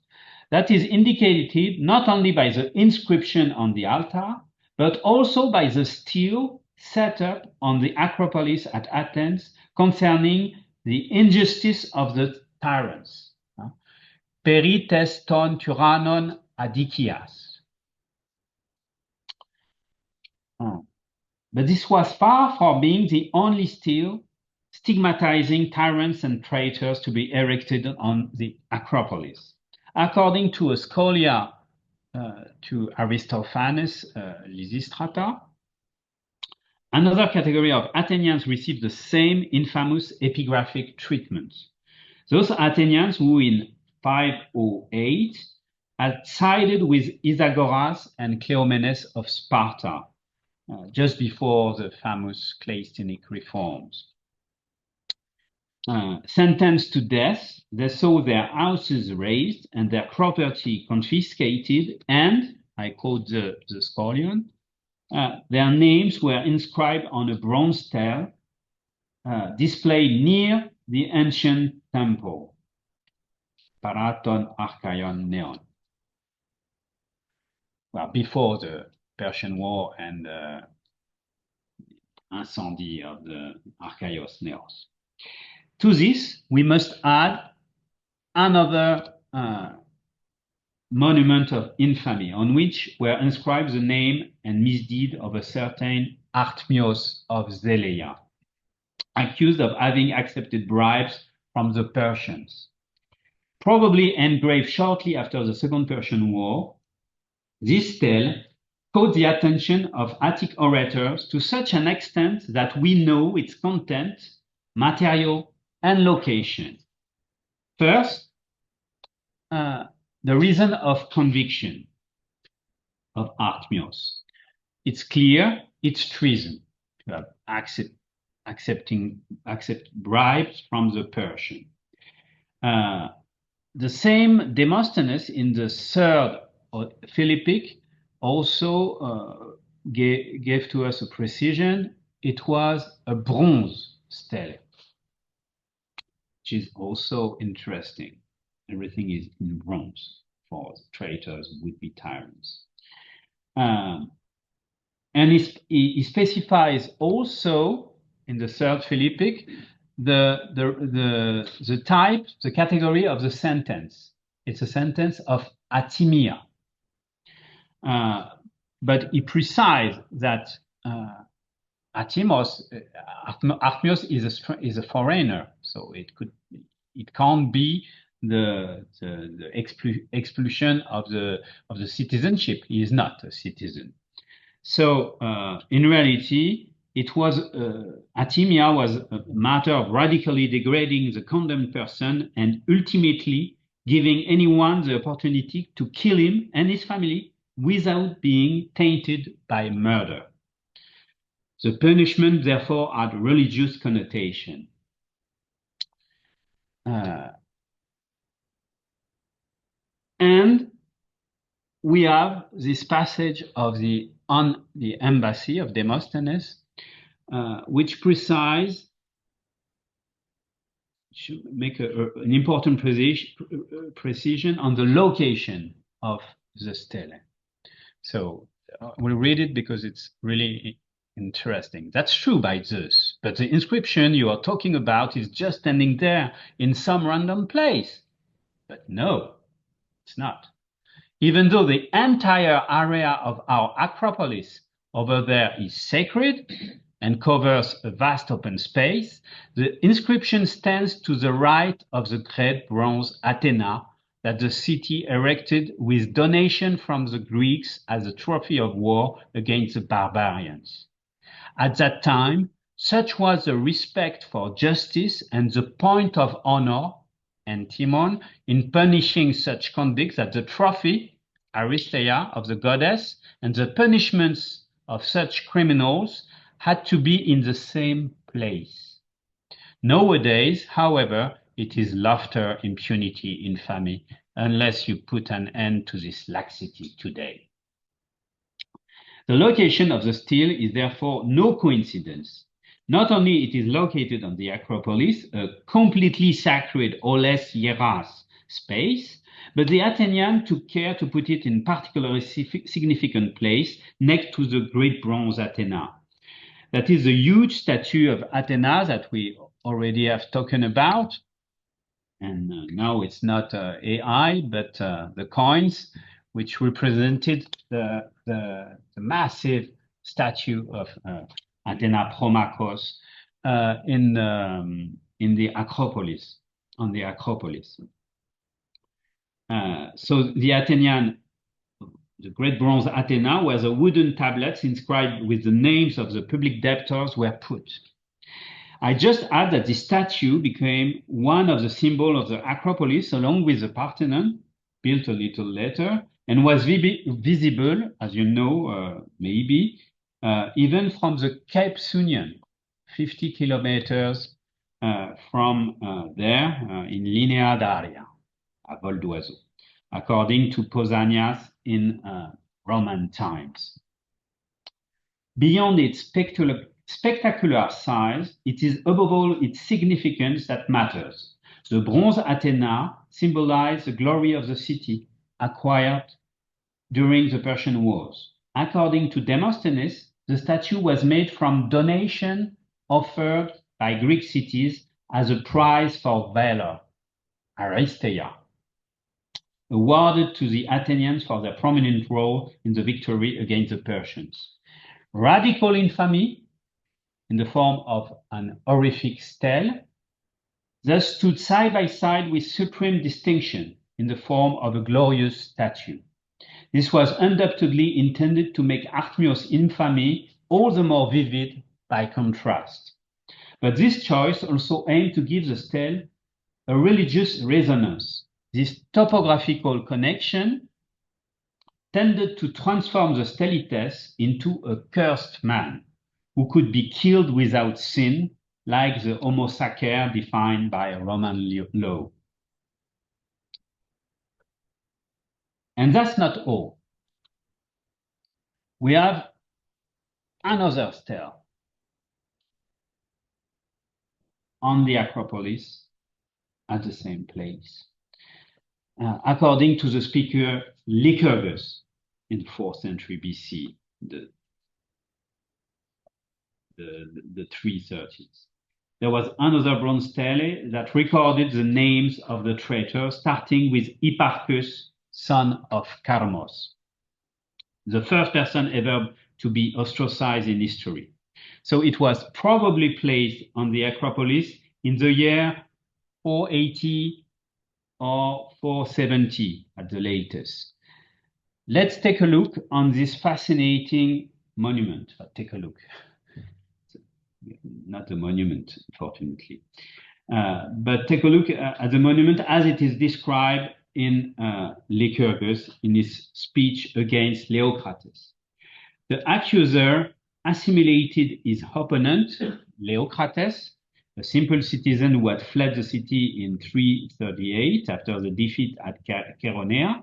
that is indicated not only by the inscription on the altar, but also by the stele set up on the Acropolis at Athens concerning the injustice of the tyrants. Perites ton tyrannon adicias. But this was far from being the only stele stigmatizing tyrants and traitors to be erected on the Acropolis. According to a scholia to Aristophanes' Lysistrata, another category of Athenians received the same infamous epigraphic treatment. Those Athenians who in 508 had sided with Isagoras and Cleomenes of Sparta, just before the famous Cleistinic reforms. Sentenced to death, they saw their houses razed and their property confiscated, and, I quote the scholion, their names were inscribed on a bronze stele displayed near the ancient temple, Paraton Archaion Neon. Well, before the Persian War and the incendie of the Archaios Neos. To this, we must add another monument of infamy on which were inscribed the name and misdeed of a certain Artemios of Zeleia, accused of having accepted bribes from the Persians. Probably engraved shortly after the Second Persian War, this stele caught the attention of Attic orators to such an extent that we know its content, material, and location. First, the reason of conviction of Artemios. It's clear, it's treason to accept bribes from the Persian. The same Demosthenes in the third Philippic also gave to us a precision. It was a bronze stele, which is also interesting. Everything is in bronze for traitors, would-be tyrants. And he specifies also in the third Philippic the type, the category of the sentence. It's a sentence of atimia. But he precised that Artemios is a foreigner, so it can't be the expulsion of the citizenship. He is not a citizen. So in reality, it was atimia was a matter of radically degrading the condemned person and ultimately giving anyone the opportunity to kill him and his family without being tainted by murder. The punishment, therefore, had religious connotation. And we have this passage of on the embassy of Demosthenes, which should make an important precision on the location of the stele. So we'll read it because it's really interesting. That's true by Zeus, but the inscription you are talking about is just standing there in some random place. But no, it's not. Even though the entire area of our Acropolis over there is sacred and covers a vast open space, the inscription stands to the right of the great bronze Athena that the city erected with donation from the Greeks as a trophy of war against the barbarians. At that time, such was the respect for justice and the point of honor and Timon in punishing such convicts that the trophy Aristeia, of the goddess, and the punishments of such criminals had to be in the same place. Nowadays, however, it is laughter, impunity, infamy, unless you put an end to this laxity today. The location of the stele is therefore no coincidence. Not only it is located on the Acropolis, a completely sacred oles hieras space, but the Athenian took care to put it in particularly significant place next to the great bronze Athena. That is the huge statue of Athena that we already have spoken about. And now it's not AI, but the coins, which represented the massive statue of Athena Promachos in the Acropolis, on the Acropolis. So the Athenian, the great bronze Athena, where the wooden tablets inscribed with the names of the public debtors were put. I just add that this statue became one of the symbols of the Acropolis, along with the Parthenon, built a little later, and was visible, as you know, maybe, even from the Cape Sunion, 50 kilometers from there, in Linea d'Aria, à vol d'oiseau, according to Pausanias in Roman times. Beyond its spectacular size, it is above all its significance that matters. The bronze Athena symbolized the glory of the city acquired during the Persian Wars. According to Demosthenes, the statue was made from donation offered by Greek cities as a prize for valor, Aristeia, awarded to the Athenians for their prominent role in the victory against the Persians. Radical infamy, in the form of an horrific stele, thus stood side by side with supreme distinction in the form of a glorious statue. This was undoubtedly intended to make Artemios' infamy all the more vivid by contrast. But this choice also aimed to give the stele a religious resonance. This topographical connection tended to transform the stelites into a cursed man who could be killed without sin, like the homo sacer defined by Roman law. And that's not all. We have another stele on the Acropolis at the same place. According to the speaker Lycurgus in the 4th century BC, the 330s. There was another bronze stele that recorded the names of the traitors, starting with Hipparchus, son of Carmos, the first person ever to be ostracized in history. So it was probably placed on the Acropolis in the year 480 or 470 at the latest. Let's take a look on this fascinating monument. Take a look. Not a monument, unfortunately. But take a look at the monument as it is described in Lycurgus in his speech against Leocrates. The accuser assimilated his opponent, Leocrates, a simple citizen who had fled the city in 338 after the defeat at Chaeronea,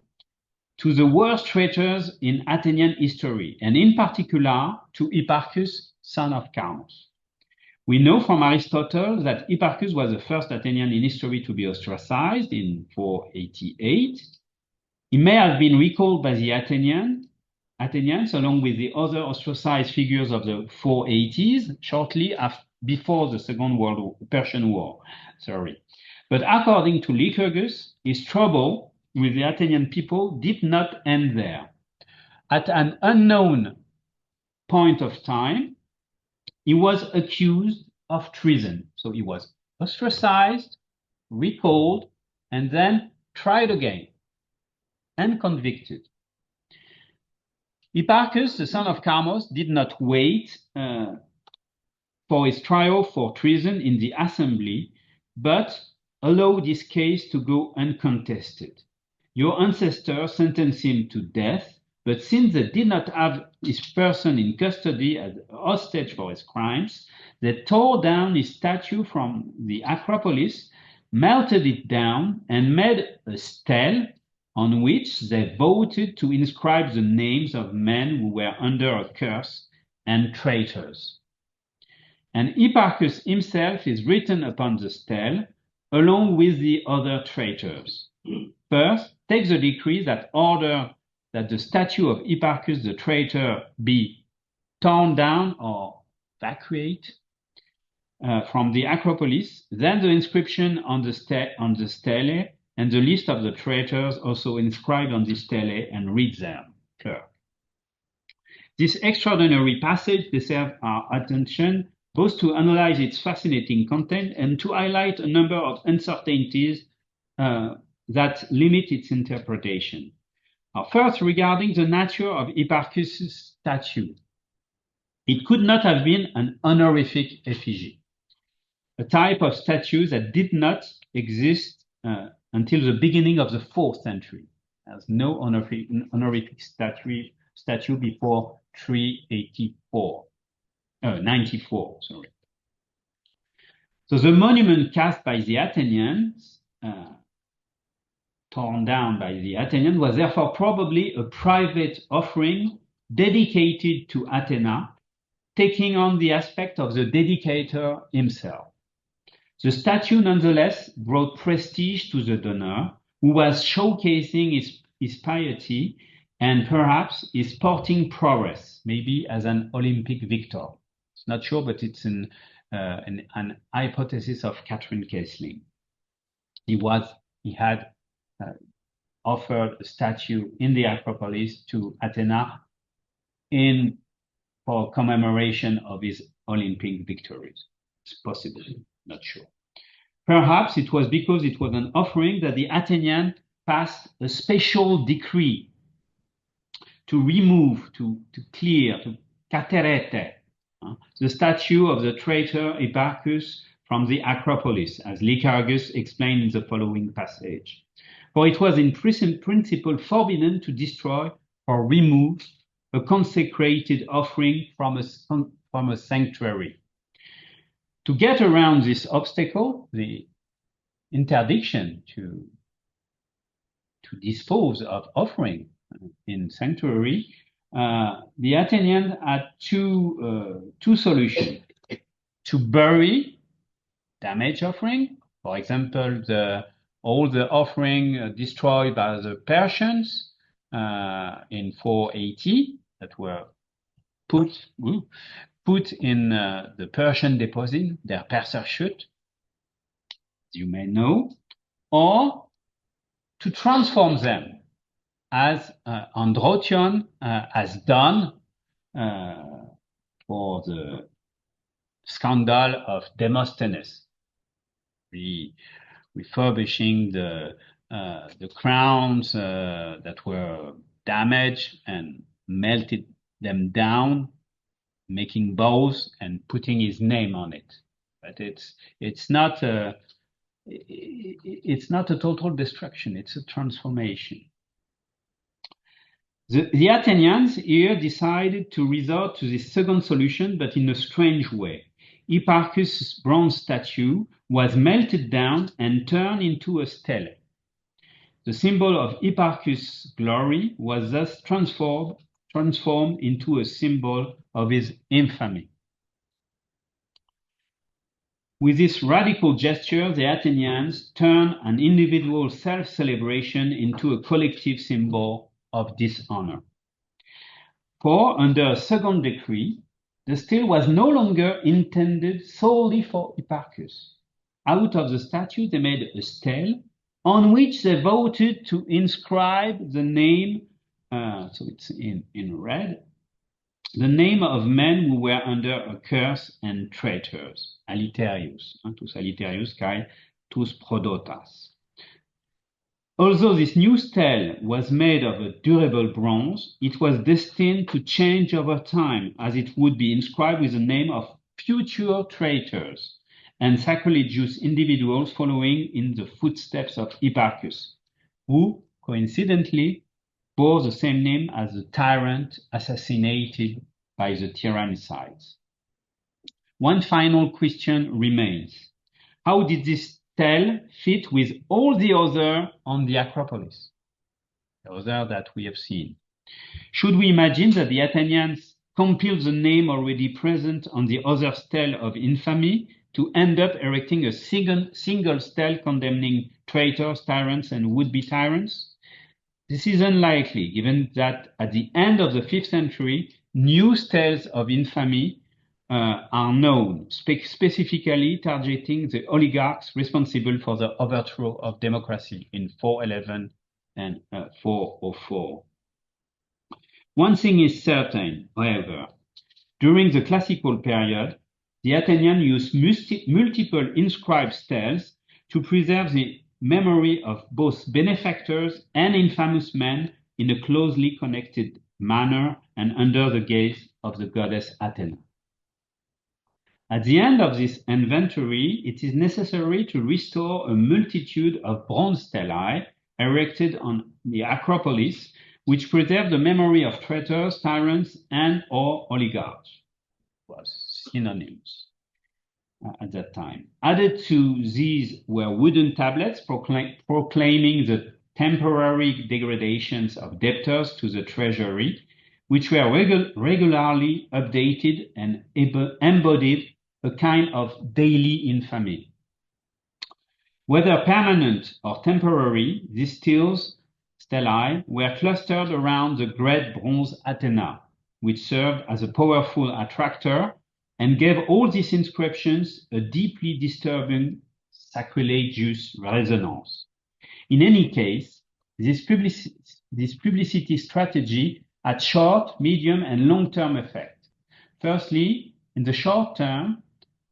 to the worst traitors in Athenian history, and in particular to Hipparchus, son of Carmos. We know from Aristotle that Hipparchus was the first Athenian in history to be ostracized in 488. He may have been recalled by the Athenians, along with the other ostracized figures of the 480s, shortly before the Second Persian War. But according to Lycurgus, his trouble with the Athenian people did not end there. At an unknown point of time, he was accused of treason. So he was ostracized, recalled, and then tried again and convicted. Hipparchus, the son of Carmos, did not wait for his trial for treason in the assembly, but allowed his case to go uncontested. Your ancestors sentenced him to death, but since they did not have his person in custody as a hostage for his crimes, they tore down his statue from the Acropolis, melted it down, and made a stele on which they voted to inscribe the names of men who were under a curse and traitors. And Hipparchus himself is written upon the stele, along with the other traitors. First, take the decree that order that the statue of Hipparchus the traitor be torn down or evacuated from the Acropolis, then the inscription on the stele, and the list of the traitors also inscribed on the stele and read them. Clerk. This extraordinary passage deserves our attention both to analyze its fascinating content and to highlight a number of uncertainties that limit its interpretation. First, regarding the nature of Hipparchus' statue. It could not have been an honorific effigy, a type of statue that did not exist until the beginning of the 4th century. There's no honorific statue before 94, sorry. So the monument cast by the Athenians, torn down by the Athenians, was therefore probably a private offering dedicated to Athena, taking on the aspect of the dedicator himself. The statue nonetheless brought prestige to the donor, who was showcasing his piety and perhaps his sporting prowess, maybe as an Olympic victor. It's not sure, but it's an hypothesis of Catherine Kessling. He had offered a statue in the Acropolis to Athena for commemoration of his Olympic victories. It's possible, not sure. Perhaps it was because it was an offering that the Athenian passed a special decree to remove, to clear, to caterete the statue of the traitor Hipparchus from the Acropolis, as Lycurgus explained in the following passage. For it was in principle forbidden to destroy or remove a consecrated offering from a sanctuary. To get around this obstacle, the interdiction to dispose of offering in sanctuary, the Athenians had two solutions: to bury damaged offering, for example, all the offering destroyed by the Persians in 480 that were put in the Persian deposit, their Perserschütt, you may know, or to transform them, as Androtion has done for the scandal of Demosthenes, refurbishing the crowns that were damaged and melted them down, making bows and putting his name on it. But it's not a total destruction, it's a transformation. The Athenians here decided to resort to this second solution, but in a strange way. Hipparchus' bronze statue was melted down and turned into a stele. The symbol of Hipparchus' glory was thus transformed into a symbol of his infamy. With this radical gesture, the Athenians turned an individual self-celebration into a collective symbol of dishonor. For under a second decree, the stele was no longer intended solely for Hipparchus. Out of the statue, they made a stele on which they voted to inscribe the name, so it's in red, the name of men who were under a curse and traitors, aliterius, tous aliterius kai tous prodotas. Although this new stele was made of a durable bronze, it was destined to change over time, as it would be inscribed with the name of future traitors and sacrilegious individuals following in the footsteps of Hipparchus, who coincidentally, bore the same name as the tyrant assassinated by the tyrannicides. One final question remains. How did this tale fit with all the other on the Acropolis? The other that we have seen. Should we imagine that the Athenians compiled the name already present on the other stele of infamy to end up erecting a single stele condemning traitors, tyrants, and would-be tyrants? This is unlikely, given that at the end of the 5th century, new steles of infamy are known, specifically targeting the oligarchs responsible for the overthrow of democracy in 411 and 404. One thing is certain, however. During the classical period, the Athenians used multiple inscribed steles to preserve the memory of both benefactors and infamous men in a closely connected manner and under the gaze of the goddess Athena. At the end of this inventory, it is necessary to restore a multitude of bronze stelae erected on the Acropolis, which preserve the memory of traitors, tyrants, and/or oligarchs. It was synonyms at that time. Added to these were wooden tablets proclaiming the temporary degradations of debtors to the treasury, which were regularly updated and embodied a kind of daily infamy. Whether permanent or temporary, these stelae were clustered around the great bronze Athena, which served as a powerful attractor and gave all these inscriptions a deeply disturbing sacrilegious resonance. In any case, this publicity strategy had short, medium, and long-term effect. Firstly, in the short term,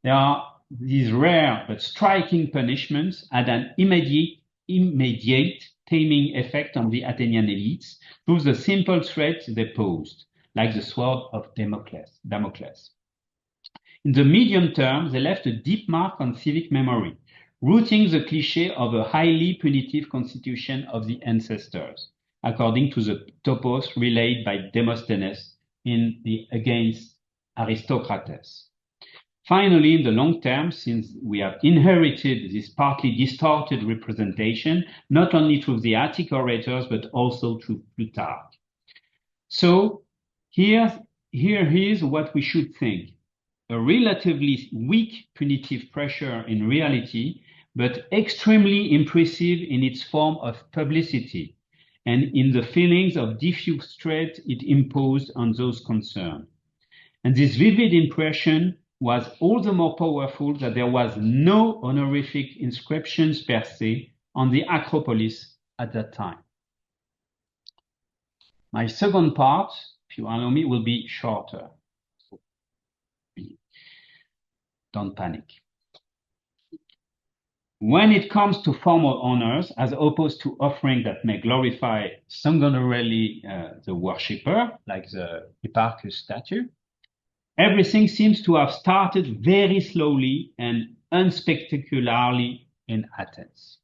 there are these rare but striking punishments had an immediate taming effect on the Athenian elites through the simple threats they posed, like the sword of Damocles. In the medium term, they left a deep mark on civic memory, rooting the cliché of a highly punitive constitution of the ancestors, according to the topos relayed by Demosthenes in the Against Aristocrates. Finally, in the long term, since we have inherited this partly distorted representation, not only through the Attic orators, but also through Plutarch. So here is what we should think. A relatively weak punitive pressure in reality, but extremely impressive in its form of publicity and in the feelings of diffuse threat it imposed on those concerned. And this vivid impression was all the more powerful that there was no honorific inscriptions per se on the Acropolis at that time. My second part, if you allow me, will be shorter. So, don't panic. When it comes to formal honors, as opposed to offering that may glorify sanguinarily the worshipper, like the Hipparchus statue, everything seems to have started very slowly and unspectacularly in Athens.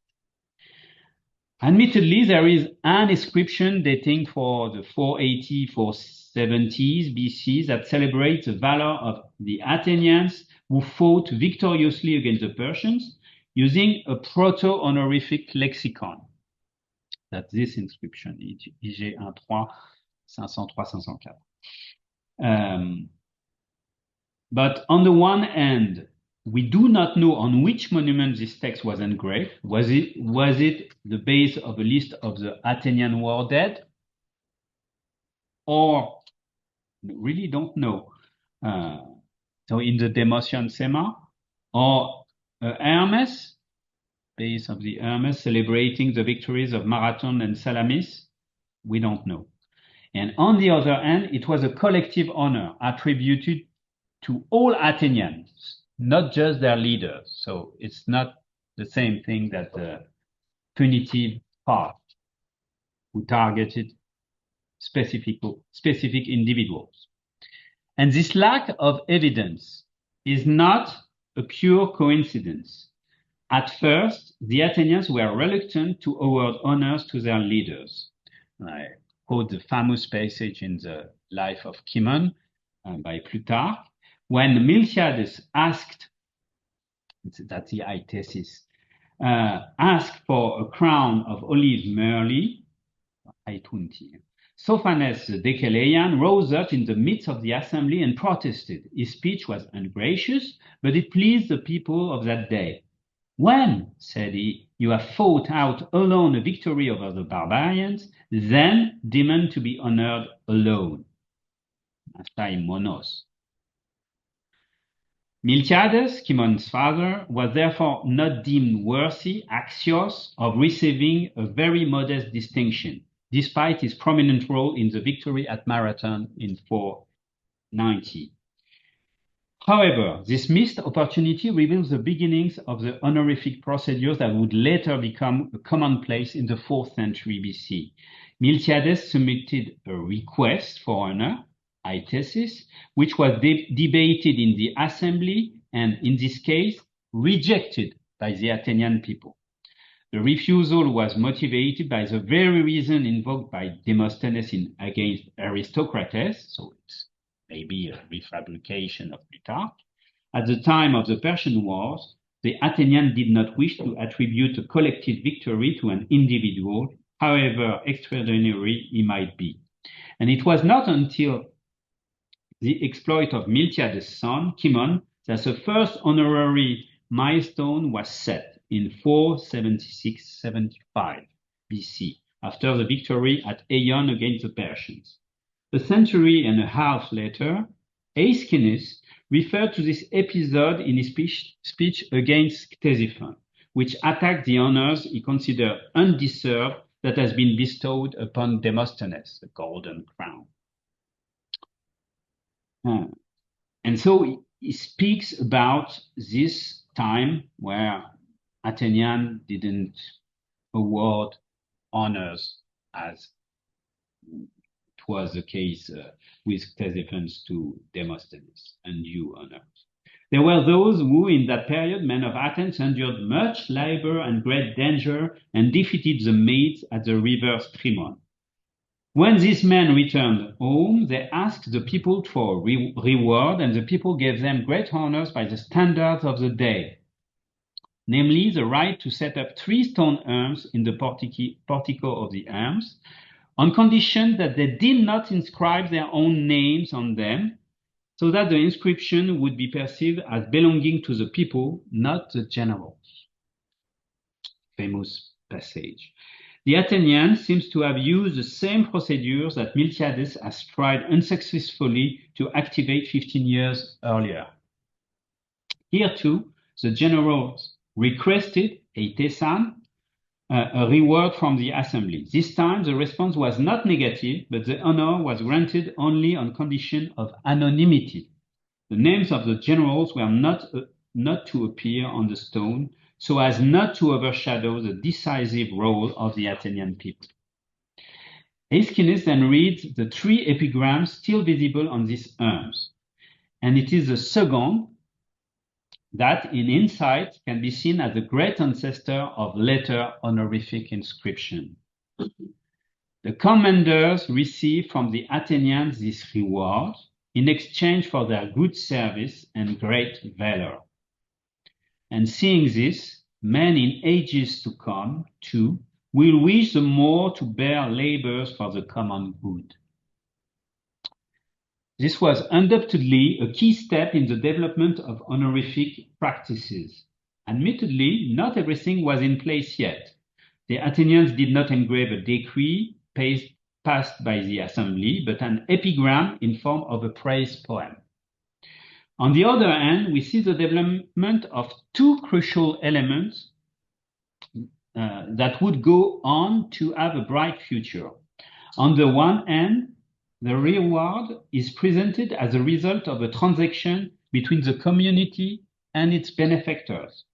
Admittedly, there is an inscription dating for the 480-470s BC that celebrates the valor of the Athenians who fought victoriously against the Persians using a proto-honorific lexicon. That's this inscription, IG 13-503-504. But on the one hand, we do not know on which monument this text was engraved. Was it the base of a list of the Athenian war dead? Or really don't know. So in the Demosian Sema, or Hermes, base of the Hermes celebrating the victories of Marathon and Salamis, we don't know. And on the other hand, it was a collective honor attributed to all Athenians, not just their leaders. So it's not the same thing that the punitive part who targeted specific individuals. And this lack of evidence is not a pure coincidence. At first, the Athenians were reluctant to award honors to their leaders. I quote the famous passage in the Life of Cimon by Plutarch. When Miltiades asked, that's the thesis, asked for a crown of olive myrrh, I-20, Sophanes the Decelean rose up in the midst of the assembly and protested. His speech was ungracious, but it pleased the people of that day. When, said he, you have fought out alone a victory over the barbarians, then demand to be honored alone. Astai monos. Miltiades, Cimon's father, was therefore not deemed worthy, axios, of receiving a very modest distinction, despite his prominent role in the victory at Marathon in 490. However, this missed opportunity reveals the beginnings of the honorific procedures that would later become a commonplace in the 4th century BC. Miltiades submitted a request for honor, thesis, which was debated in the assembly and, in this case, rejected by the Athenian people. The refusal was motivated by the very reason invoked by Demosthenes against Aristocrates, so it's maybe a refabrication of Plutarch. At the time of the Persian Wars, the Athenians did not wish to attribute a collective victory to an individual, however extraordinary he might be. And it was not until the exploit of Miltiades' son, Cimon, that the first honorary milestone was set in 476-75 BC, after the victory at Eion against the Persians. A century and a half later, Aeschines referred to this episode in his speech against Ctesiphon, which attacked the honors he considered undeserved that has been bestowed upon Demosthenes, the golden crown. And so he speaks about this time where Athenian didn't award honors as it was the case with Ctesiphon to Demosthenes, undue honors. There were those who, in that period, men of Athens, endured much labor and great danger and defeated the Medes at the river Strymon. When these men returned home, they asked the people for reward, and the people gave them great honors by the standards of the day, namely the right to set up 3 stone urns in the portico of the urns, on condition that they did not inscribe their own names on them, so that the inscription would be perceived as belonging to the people, not the generals. Famous passage. The Athenian seems to have used the same procedures that Miltiades has tried unsuccessfully to activate 15 years earlier. Here too, the generals requested a thesan, a reward from the assembly. This time, the response was not negative, but the honor was granted only on condition of anonymity. The names of the generals were not to appear on the stone, so as not to overshadow the decisive role of the Athenian people. Aeschines then reads the 3 epigrams still visible on these urns, and it is the second that in insight can be seen as the great ancestor of later honorific inscription. The commanders received from the Athenians this reward in exchange for their good service and great valor. And seeing this, men in ages to come, too, will wish the more to bear labors for the common good. This was undoubtedly a key step in the development of honorific practices. Admittedly, not everything was in place yet. The Athenians did not engrave a decree passed by the assembly, but an epigram in form of a praise poem. On the other hand, we see the development of 2 crucial elements that would go on to have a bright future. On the one hand, the reward is presented as a result of a transaction between the community and its benefactors,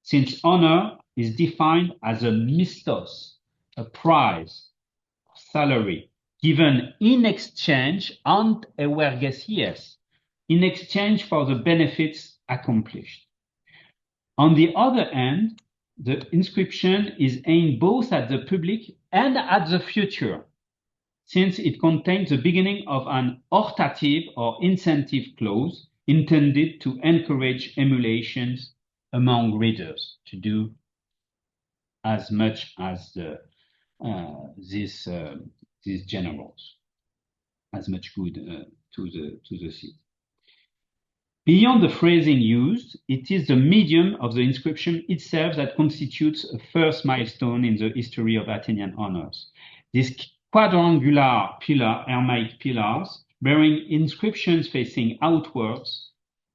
since honor is defined as a mistos, a prize, salary, given in exchange ant euergesies, in exchange for the benefits accomplished. On the other hand, the inscription is aimed both at the public and at the future, since it contains the beginning of an hortative or incentive clause intended to encourage emulations among readers to do as much as these generals, as much good to the city. Beyond the phrasing used, it is the medium of the inscription itself that constitutes a first milestone in the history of Athenian honors. These quadrangular Hermaic pillars, bearing inscriptions facing outwards,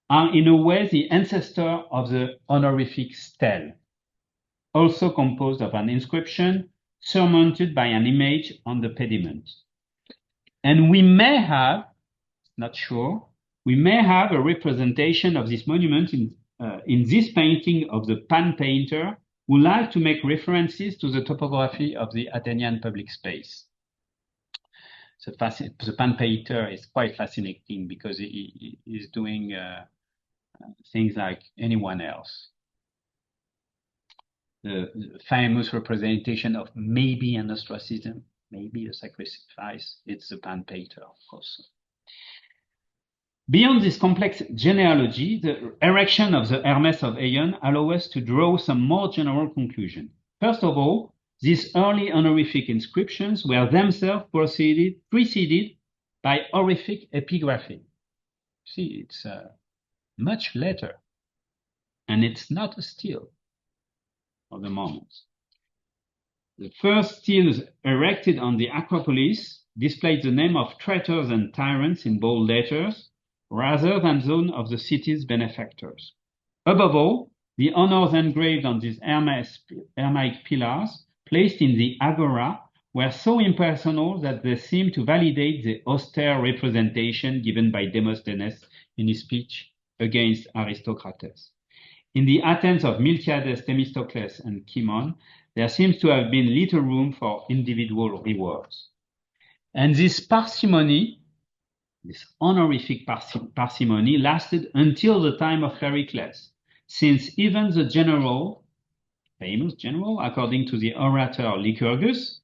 are in a way the ancestor of the honorific stele, also composed of an inscription surmounted by an image on the pediment. And we may have, not sure, we may have a representation of this monument in this painting of the pan painter who liked to make references to the topography of the Athenian public space. The pan painter is quite fascinating because he is doing things like anyone else. The famous representation of maybe an ostracism, maybe a sacrifice, it's the pan painter, of course. Beyond this complex genealogy, the erection of the Hermès of Eion allows us to draw some more general conclusions. First of all, these early honorific inscriptions were themselves preceded by honorific epigraphy. See, it's much later, and it's not a stele of the moment. The first steles erected on the Acropolis displayed the name of traitors and tyrants in bold letters, rather than those of the city's benefactors. Above all, the honors engraved on these Hermaic pillars, placed in the agora, were so impersonal that they seem to validate the austere representation given by Demosthenes in his speech against Aristocrates. In the Athens of Miltiades, Themistocles, and Cimon, there seems to have been little room for individual rewards. And this parsimony, this honorific parsimony, lasted until the time of Pericles, since even the general, famous general, according to the orator Lycurgus,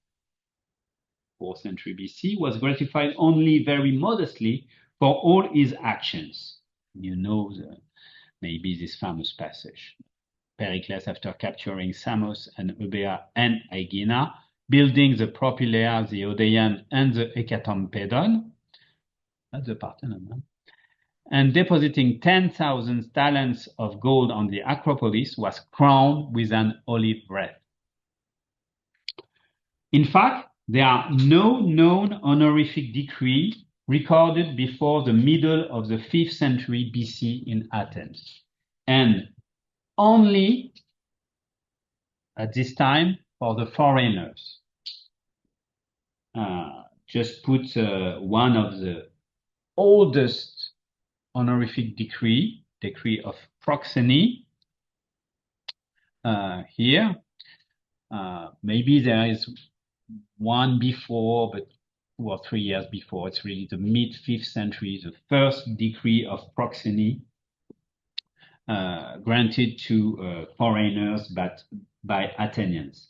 4th century BC, was gratified only very modestly for all his actions. You know maybe this famous passage. Pericles, after capturing Samos and Eubea and Aegina, building the Propylea, the Odeon, and the Hecatompedon, that's the Parthenon, and depositing 10,000 talents of gold on the Acropolis, was crowned with an olive wreath. In fact, there are no known honorific decree recorded before the middle of the 5th century BC in Athens, and only at this time for the foreigners. Just put one of the oldest honorific decree of Proxeny here. Maybe there is one before, but 2 or 3 years before. It's really the mid-5th century, the first decree of Proxeny granted to foreigners, but by Athenians,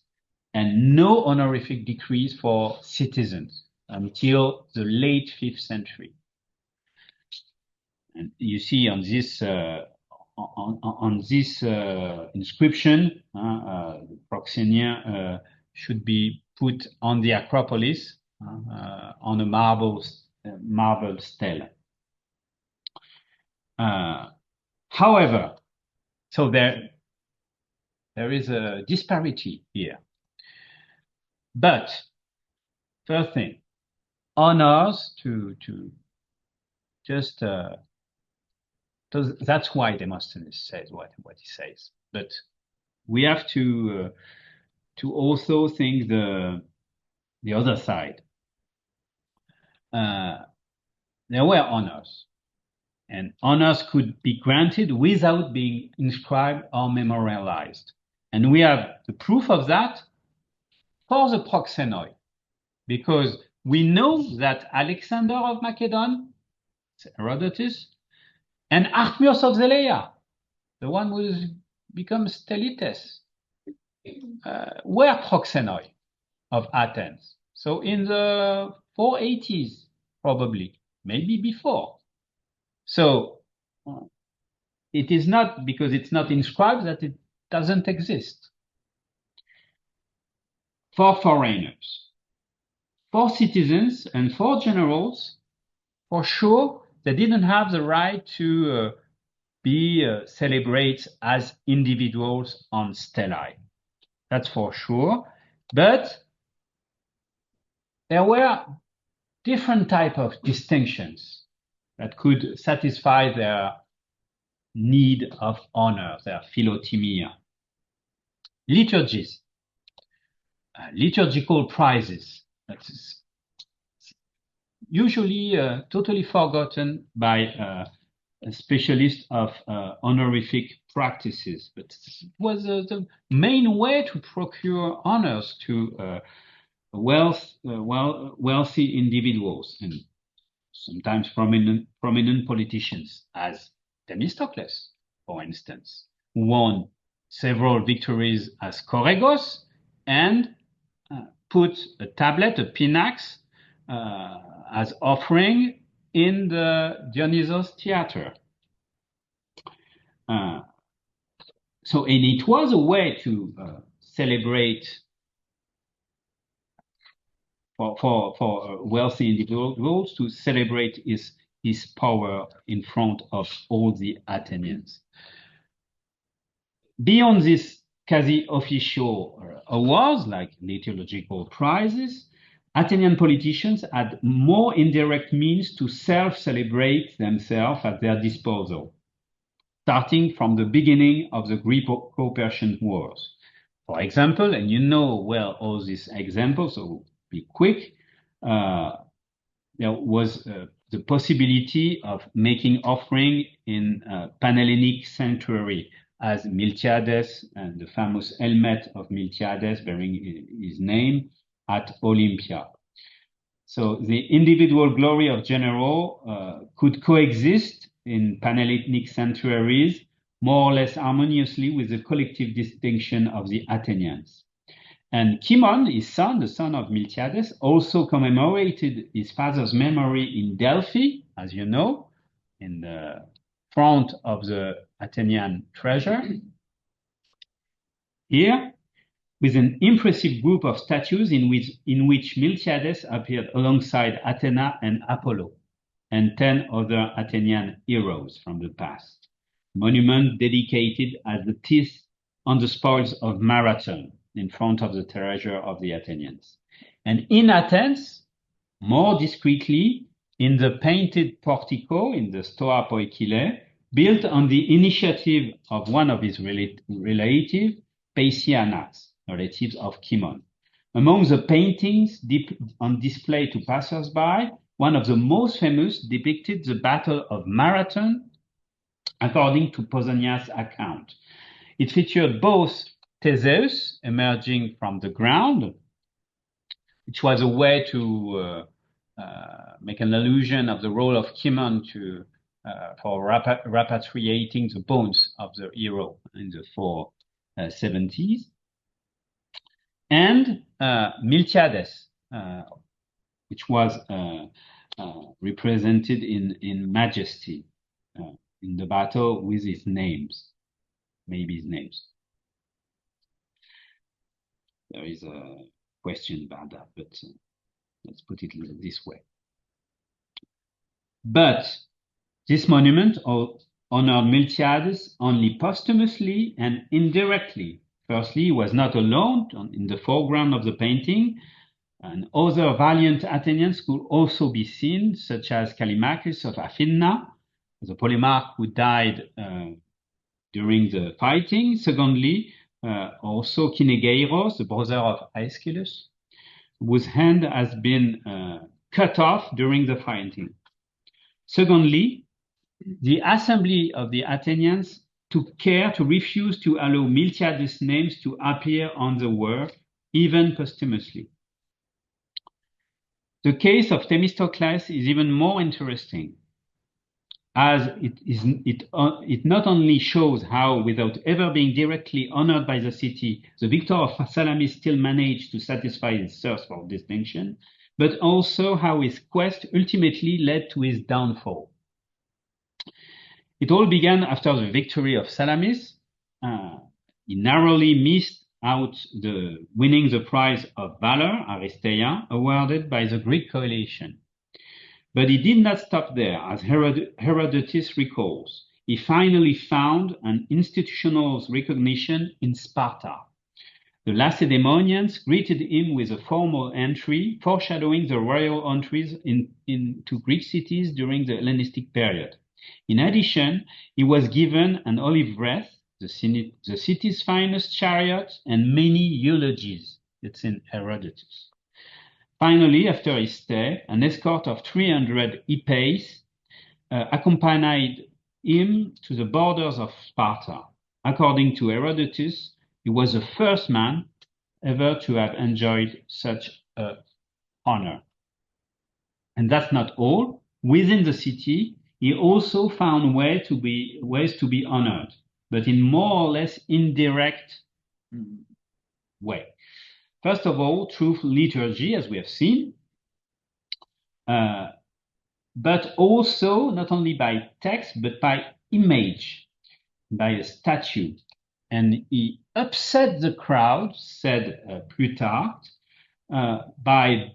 and no honorific decrees for citizens until the late 5th century. And you see on this inscription, Proxenien should be put on the Acropolis on a marble stele. However, so there is a disparity here. But first thing, honors to just so that's why Demosthenes says what he says. But we have to also think the other side. There were honors, and honors could be granted without being inscribed or memorialized. And we have the proof of that for the proxenoi, because we know that Alexander of Macedon, Herodotus, and Archmios of Zelea, the one who becomes Stellites, were proxenoi of Athens. So in the 480s, probably, maybe before. So it is not because it's not inscribed that it doesn't exist. For foreigners, for citizens, and for generals, for sure, they didn't have the right to be celebrated as individuals on stelae. That's for sure. But there were different types of distinctions that could satisfy their need of honor, their philotimia. Liturgies, liturgical prizes, that's usually totally forgotten by a specialist of honorific practices, but it was the main way to procure honors to wealthy individuals and sometimes prominent politicians, as Themistocles, for instance, who won several victories as Choregos and put a tablet, a pinax, as offering in the Dionysos theater. And it was a way to celebrate for wealthy individuals to celebrate his power in front of all the Athenians. Beyond these quasi-official awards, like liturgical prizes, Athenian politicians had more indirect means to self-celebrate themselves at their disposal, starting from the beginning of the Greco-Persian Wars. For example, and you know well all these examples, so be quick, there was the possibility of making offering in Panhellenic sanctuary, as Miltiades and the famous helmet of Miltiades bearing his name at Olympia. So the individual glory of general could coexist in Panhellenic sanctuaries more or less harmoniously with the collective distinction of the Athenians. And Cimon, his son, the son of Miltiades, also commemorated his father's memory in Delphi, as you know, in the front of the Athenian treasure. Here, with an impressive group of statues in which Miltiades appeared alongside Athena and Apollo, and 10 other Athenian heroes from the past. Monument dedicated as the teeth on the spoils of Marathon in front of the treasure of the Athenians. And in Athens, more discreetly, in the painted portico in the Stoa Poikile, built on the initiative of one of his relatives, Paisianas, relatives of Cimon. Among the paintings on display to passers-by, one of the most famous depicted the Battle of Marathon, according to Pausanias' account. It featured both Theseus emerging from the ground, which was a way to make an allusion of the role of Cimon for repatriating the bones of the hero in the 470s, and Miltiades, which was represented in majesty in the battle with his names, maybe his names. There is a question about that, but let's put it this way. But this monument honored Miltiades only posthumously and indirectly. Firstly, he was not alone in the foreground of the painting, and other valiant Athenians could also be seen, such as Callimachus of Athina, the polemarch who died during the fighting. Secondly, also Kynegeiros, the brother of Aeschylus, whose hand has been cut off during the fighting. Secondly, the assembly of the Athenians took care to refuse to allow Miltiades' names to appear on the work, even posthumously. The case of Themistocles is even more interesting. as it not only shows how, without ever being directly honored by the city, the victor of Salamis still managed to satisfy his thirst for distinction, but also how his quest ultimately led to his downfall. It all began after the victory of Salamis. He narrowly missed out winning the prize of valor, Aristeia, awarded by the Greek coalition. But he did not stop there, as Herodotus recalls. He finally found an institutional recognition in Sparta. The Lacedaemonians greeted him with a formal entry, foreshadowing the royal entries into Greek cities during the Hellenistic period. In addition, he was given an olive wreath, the city's finest chariot, and many eulogies. It's in Herodotus. Finally, after his stay, an escort of 300 epes accompanied him to the borders of Sparta. According to Herodotus, he was the first man ever to have enjoyed such an honor. And that's not all. Within the city, he also found ways to be honored, but in more or less indirect way. First of all, through liturgy, as we have seen, but also not only by text, but by image, by a statue. And he upset the crowd, said Plutarch, by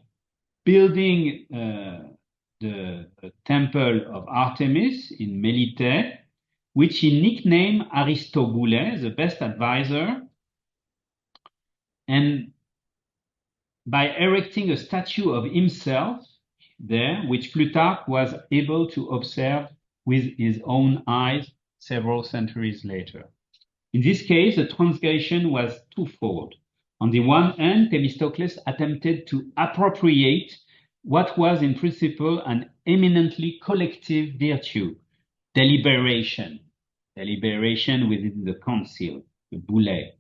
building the temple of Artemis in Melite, which he nicknamed Aristobule, the best advisor, and by erecting a statue of himself there, which Plutarch was able to observe with his own eyes several centuries later. In this case, the transgression was twofold. On the one hand, Themistocles attempted to appropriate what was in principle an eminently collective virtue, deliberation within the council, the boule.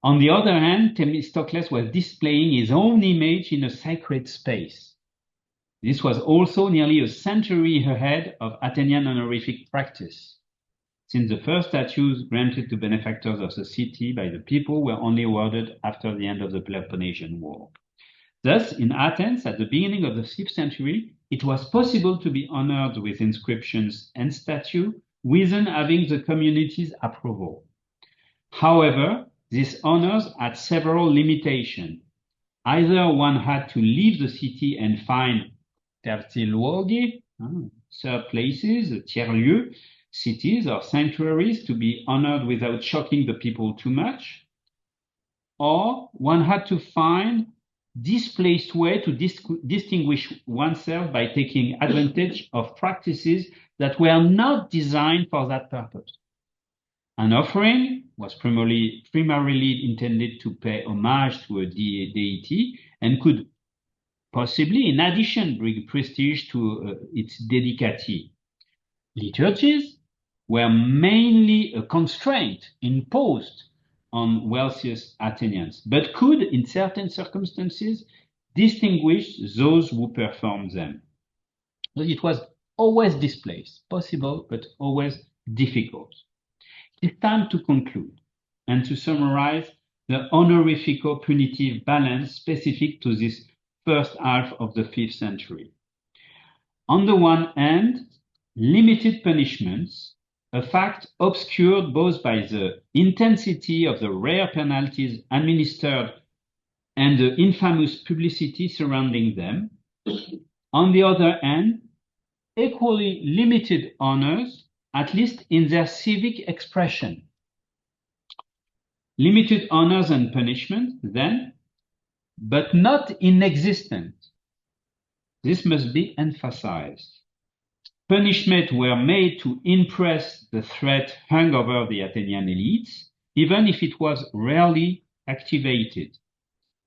On the other hand, Themistocles was displaying his own image in a sacred space. This was also nearly a century ahead of Athenian honorific practice, since the first statues granted to benefactors of the city by the people were only awarded after the end of the Peloponnesian War. Thus, in Athens, at the beginning of the 5th century, it was possible to be honored with inscriptions and statues without having the community's approval. However, these honors had several limitations. Either one had to leave the city and find terzi luoghi, third places, tiers-lieux, cities or sanctuaries to be honored without shocking the people too much, or one had to find displaced way to distinguish oneself by taking advantage of practices that were not designed for that purpose. An offering was primarily intended to pay homage to a deity and could possibly, in addition, bring prestige to its dedicatee. Liturgies were mainly a constraint imposed on wealthiest Athenians, but could, in certain circumstances, distinguish those who performed them. But it was always displaced, possible, but always difficult. It's time to conclude and to summarize the honorifico-punitive balance specific to this first half of the 5th century. On the one hand, limited punishments, a fact obscured both by the intensity of the rare penalties administered and the infamous publicity surrounding them. On the other hand, equally limited honors, at least in their civic expression. Limited honors and punishment, then, but not inexistent. This must be emphasized. Punishments were made to impress the threat hung over the Athenian elites, even if it was rarely activated.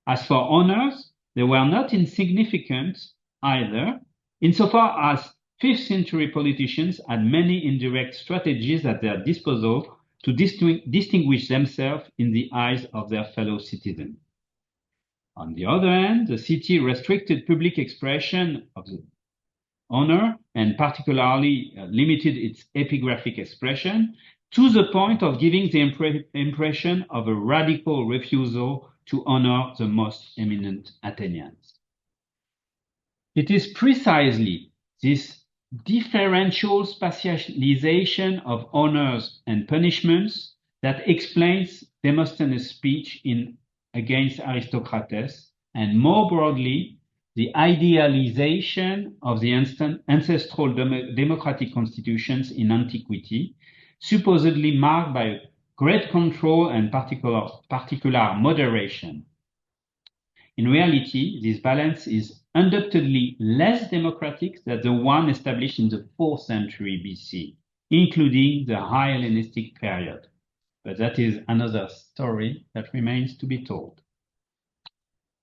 As for honors, they were not insignificant either, insofar as 5th century politicians had many indirect strategies at their disposal to distinguish themselves in the eyes of their fellow citizens. On the other hand, the city restricted public expression of the honor, and particularly limited its epigraphic expression to the point of giving the impression of a radical refusal to honor the most eminent Athenians. It is precisely this differential spatialization of honors and punishments that explains Demosthenes' speech in Against Aristocrates, and more broadly, the idealization of the ancestral democratic constitutions in antiquity, supposedly marked by great control and particular moderation. In reality, this balance is undoubtedly less democratic than the one established in the 4th century BC, including the High Hellenistic period. But that is another story that remains to be told.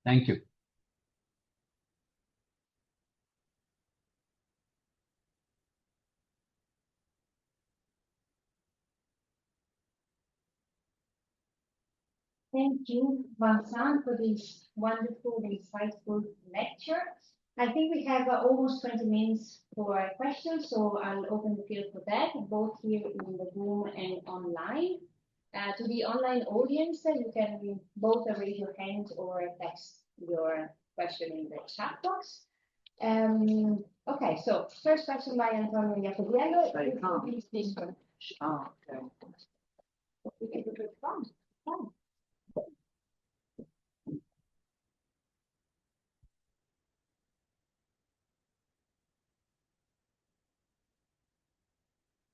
Thank you. Thank you, Vincent, for this wonderful, insightful lecture. I think we have almost 20 minutes for questions, so I'll open the field for that, both here in the room and online. To the online audience, you can both raise your hand or text your question in the chat box. Okay, so first question by Antonio Iacoviello. Okay.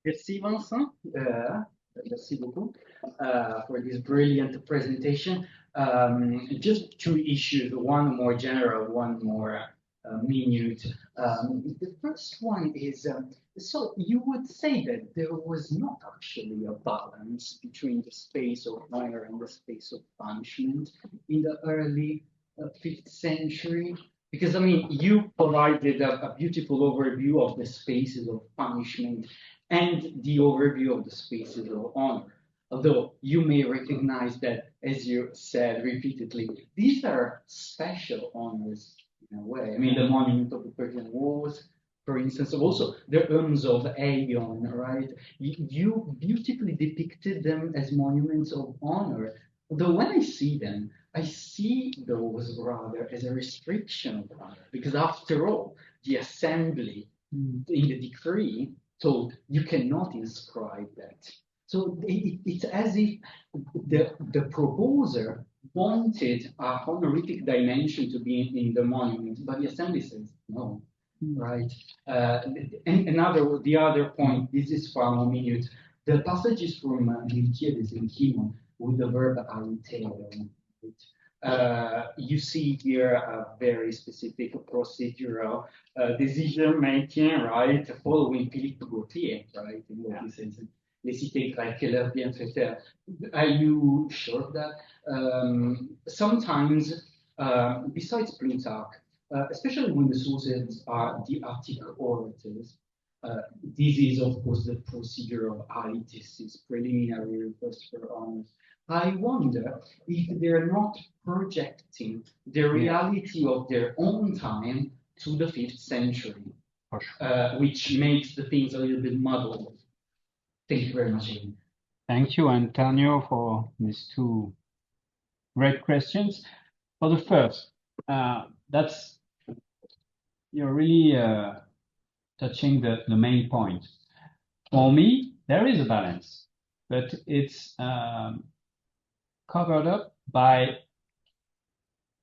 Merci Vincent, merci beaucoup for this brilliant presentation. Just two issues, one more general, one more minute. The first one is, so you would say that there was not actually a balance between the space of honor and the space of punishment in the early 5th century? Because, I mean, you provided a beautiful overview of the spaces of punishment and the overview of the spaces of honor. Although you may recognize that, as you said repeatedly, these are special honors in a way. I mean, the monument of the Persian Wars, for instance, also the urns of Aegon, right? You beautifully depicted them as monuments of honor. Although when I see them, I see those rather as a restriction of honor, because after all, the assembly in the decree told you cannot inscribe that. So it's as if the proposer wanted a honorific dimension to be in the monument, but the assembly says no, right? And the other point, this is for a minute, the passages from Miltiades and Kimon with the verb aruteo. You see here a very specific procedural decision making, right? Following Philippe Gautier, right? In what he says, les cités grecques, leurs bienfaiteurs. Are you sure of that? Sometimes, besides Plutarch, especially when the sources are the Attic orators, this is, of course, the procedure of aetesis, preliminary request for honors. I wonder if they're not projecting the reality of their own time to the 5th century, which makes the things a little bit muddled. Thank you very much. Thank you, Antonio, for these two great questions. For the first, you're really touching the main point. For me, there is a balance, but it's covered up by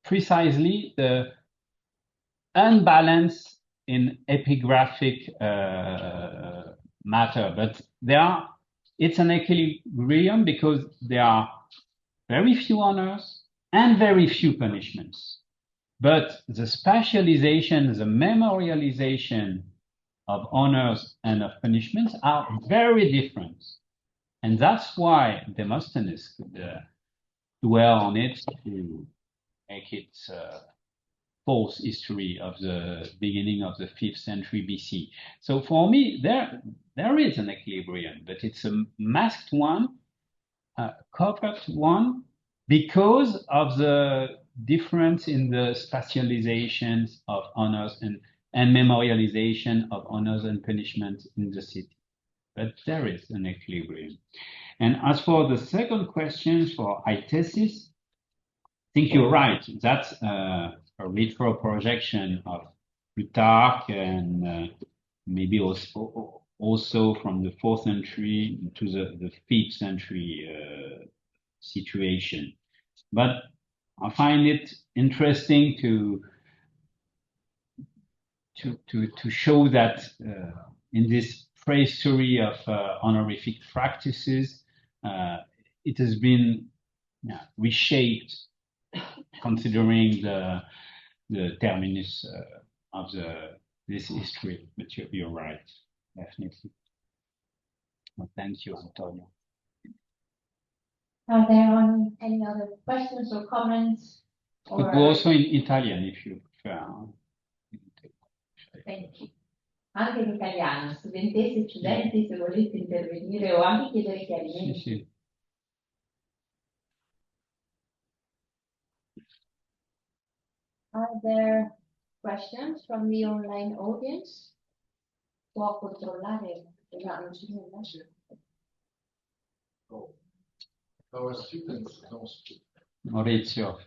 precisely the unbalance in epigraphic matter. But it's an equilibrium because there are very few honors and very few punishments. But the spatialization, the memorialization of honors and of punishments are very different. And that's why Demosthenes could dwell on it to make it false history of the beginning of the 5th century BC. So for me, there is an equilibrium, but it's a masked one, covered one, because of the difference in the spatializations of honors and and memorialization of honors and punishment in the city. But there is an equilibrium. And as for the second question for hypothesis, I think you're right. That's a retro projection of Plutarch and maybe also from the 4th century to the 5th century situation. But I find it interesting to show that in this prehistory of honorific practices, it has been reshaped, considering the terminus of this history. But you're right, definitely. Well, thank you, Antonio. Are there any other questions or comments? But also in Italian, if you prefer. Thank you. Anche in italiano, studentesse e studenti, se volete intervenire o anche chiedere chiarimenti. Sì. Are there questions from the online audience? Può controllare? Non c'è nulla. Our students don't speak. Maurizio.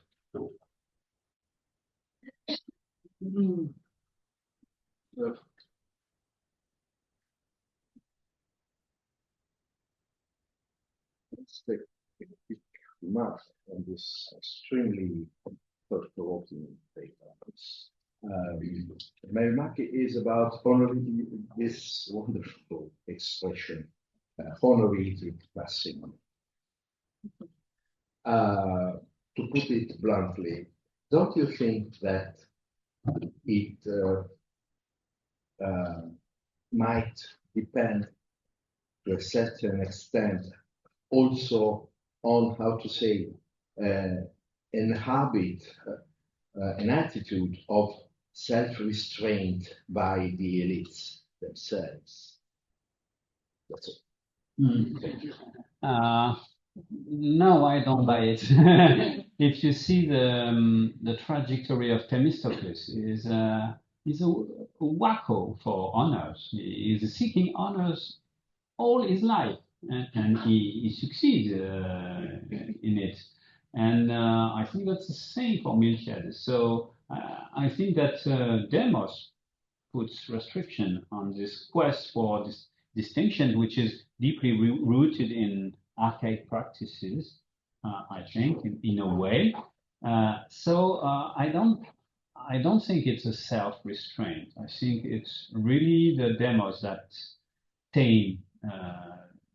Let's take a quick remark on this extremely thought-provoking paper. My remark is about honoring this wonderful expression, honoring passing. To put it bluntly, don't you think that it might depend to a certain extent also on how to say an habit, an attitude of self-restraint by the elites themselves? That's all. Thank you. No, I don't buy it. If you see the trajectory of Themistocles, is a wacko for honors. He is seeking honors all his life, and he succeeds in it. And I think that's the same for Miltiades. So I think that Demos puts restriction on this quest for this distinction, which is deeply rooted in archaic practices, I think, in a way. So I don't think it's a self-restraint. I think it's really the demos that tame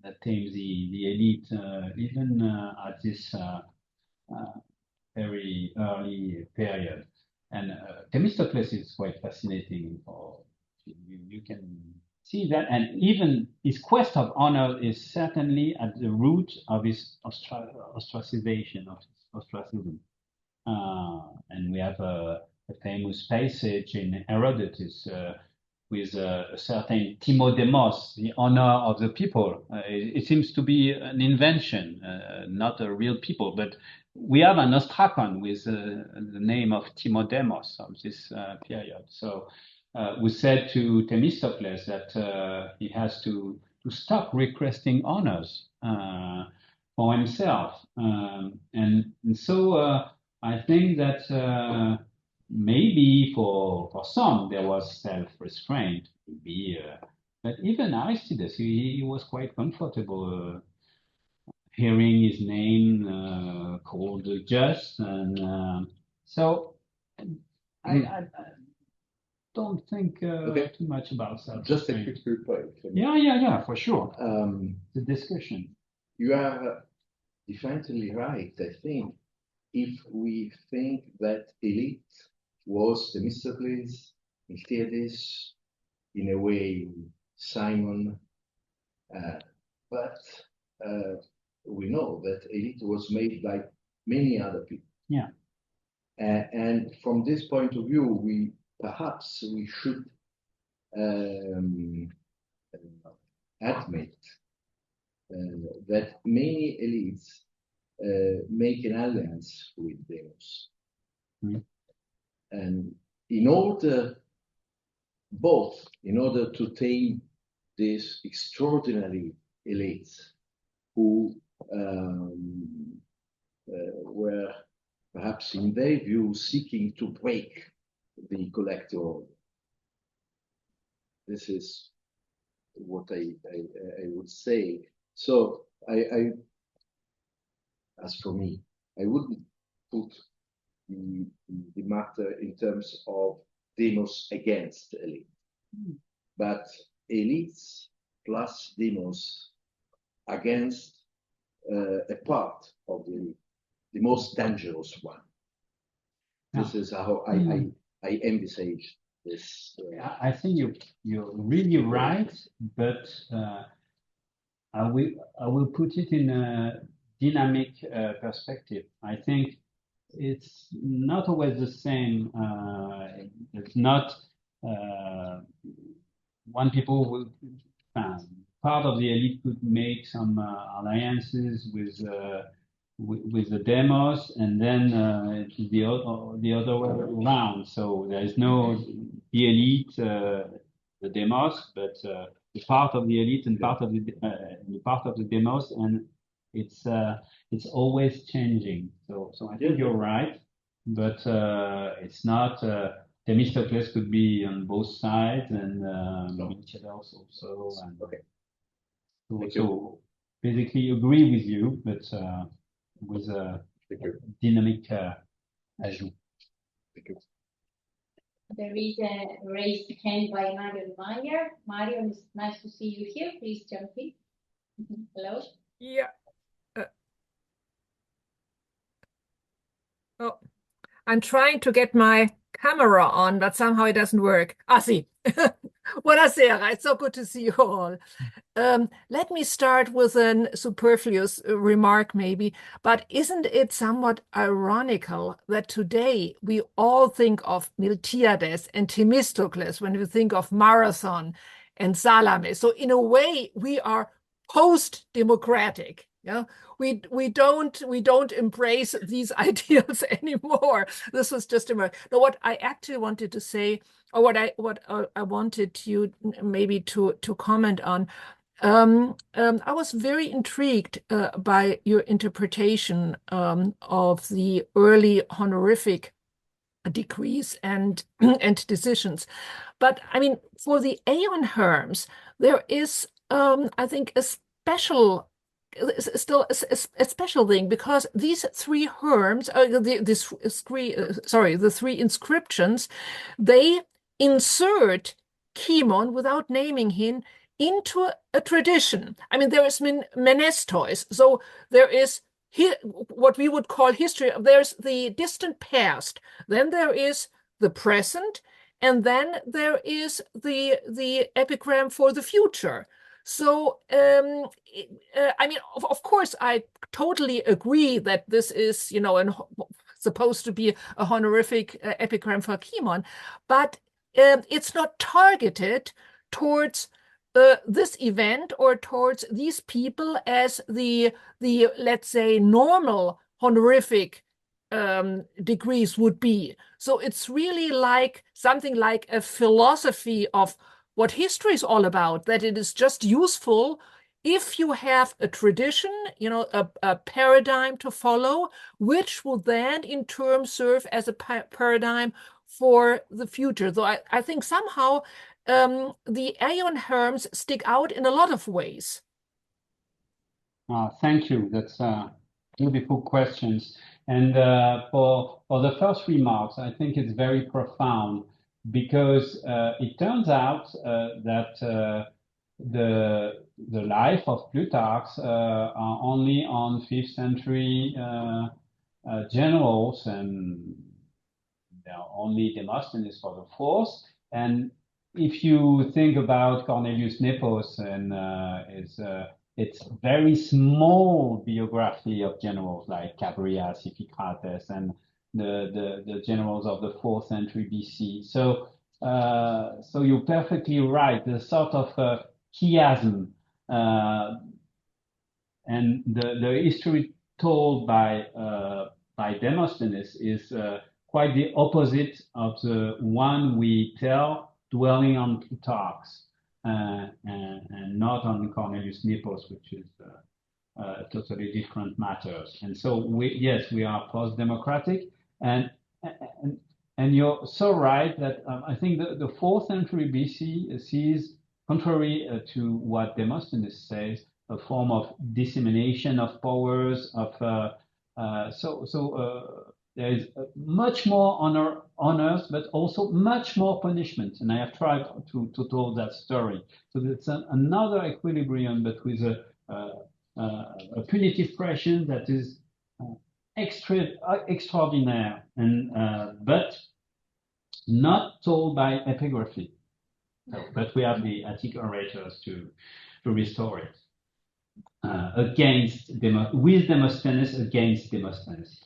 the elite, even at this very early period. And Themistocles is quite fascinating. You can see that, and even his quest of honor is certainly at the root of his ostracization, of his ostracism. And we have a famous passage in Herodotus with a certain Timodemos, the honor of the people. It seems to be an invention, not a real people, but we have an ostracon with the name of Timodemos of this period. So we said to Themistocles that he has to stop requesting honors for himself. And so I think that maybe for some there was self-restraint, but even Aristides, he was quite comfortable hearing his name called just, and so I don't think too much about self-restraint. Just a quick reply. Yeah, for sure. The discussion. You are definitely right, I think, if we think that elite was Themistocles, Miltiades, in a way, Simon, but we know that elite was made by many other people. Yeah. And from this point of view, perhaps we should admit that many elites make an alliance with Demos. Mm. And in order both in order to tame these extraordinary elites who were perhaps in their view seeking to break the collective order. This is what I would say. So as for me, I wouldn't put the matter in terms of demos against elite, but elites plus demos against a part of the elite, the most dangerous one. This is how I envisage this. I think you're really right, but I will put it in a dynamic perspective. I think it's not always the same. It's not one people will part of the elite could make some alliances with the demos, and then the other way around. So there is no the elite, the demos, but the part of the elite and part of the demos, and it's always changing. So I think you're right, but it's not. Themistocles could be on both sides, and Michel also. And, okay. So basically agree with you, but with a dynamic ajout. Thank you. There is a raised hand by Mario Meyer. Mario, it's nice to see you here. Please jump in. Hello. Yeah. Oh, I'm trying to get my camera on, but somehow it doesn't work. Sì. Buonasera. It's so good to see you all. Let me start with a superfluous remark, maybe, but isn't it somewhat ironical that today we all think of Miltiades and Themistocles when we think of Marathon and Salamis? So in a way, we are post-democratic. Yeah, we don't embrace these ideals anymore. This was just a no. What I actually wanted to say, or what I wanted you maybe to comment on. I was very intrigued by your interpretation of the early honorific decrees and decisions. But I mean, for the Aeon Herms, there is, I think, a special thing, because these three Herms, the three inscriptions, they insert Chemon without naming him into a tradition. I mean, there is menestois, so there is what we would call history. There's the distant past, then there is the present, and then there is the epigram for the future. So, I mean, of course, I totally agree that this is, supposed to be a honorific epigram for Chemon, but it's not targeted towards this event or towards these people as the let's say normal honorific degrees would be. So it's really like something like a philosophy of what history is all about, that it is just useful if you have a tradition, a paradigm to follow, which will then in turn serve as a paradigm for the future. So I think somehow the Aeon Herms stick out in a lot of ways. Thank you. That's beautiful questions. And for the first remarks, I think it's very profound, because it turns out that the life of Plutarch's are only on 5th century generals, and only Demosthenes for the 4th. And if you think about Cornelius Nepos and it's very small biography of generals like Chabrias, Iphicrates, and the generals of the 4th century BC. So you're perfectly right. The sort of chiasm and the history told by Demosthenes is quite the opposite of the one we tell dwelling on Plutarch's and not on Cornelius Nepos, which is totally different matters. And so yes, we are post-democratic, and you're so right that I think the 4th century BC sees, contrary to what Demosthenes says, a form of dissemination of powers, of there is much more honors, but also much more punishment. And I have tried to tell that story. So it's another equilibrium, but with a punitive pressure that is extraordinary, and but not told by epigraphy. So, but we have the Attic orators to restore it with Demosthenes against Demosthenes.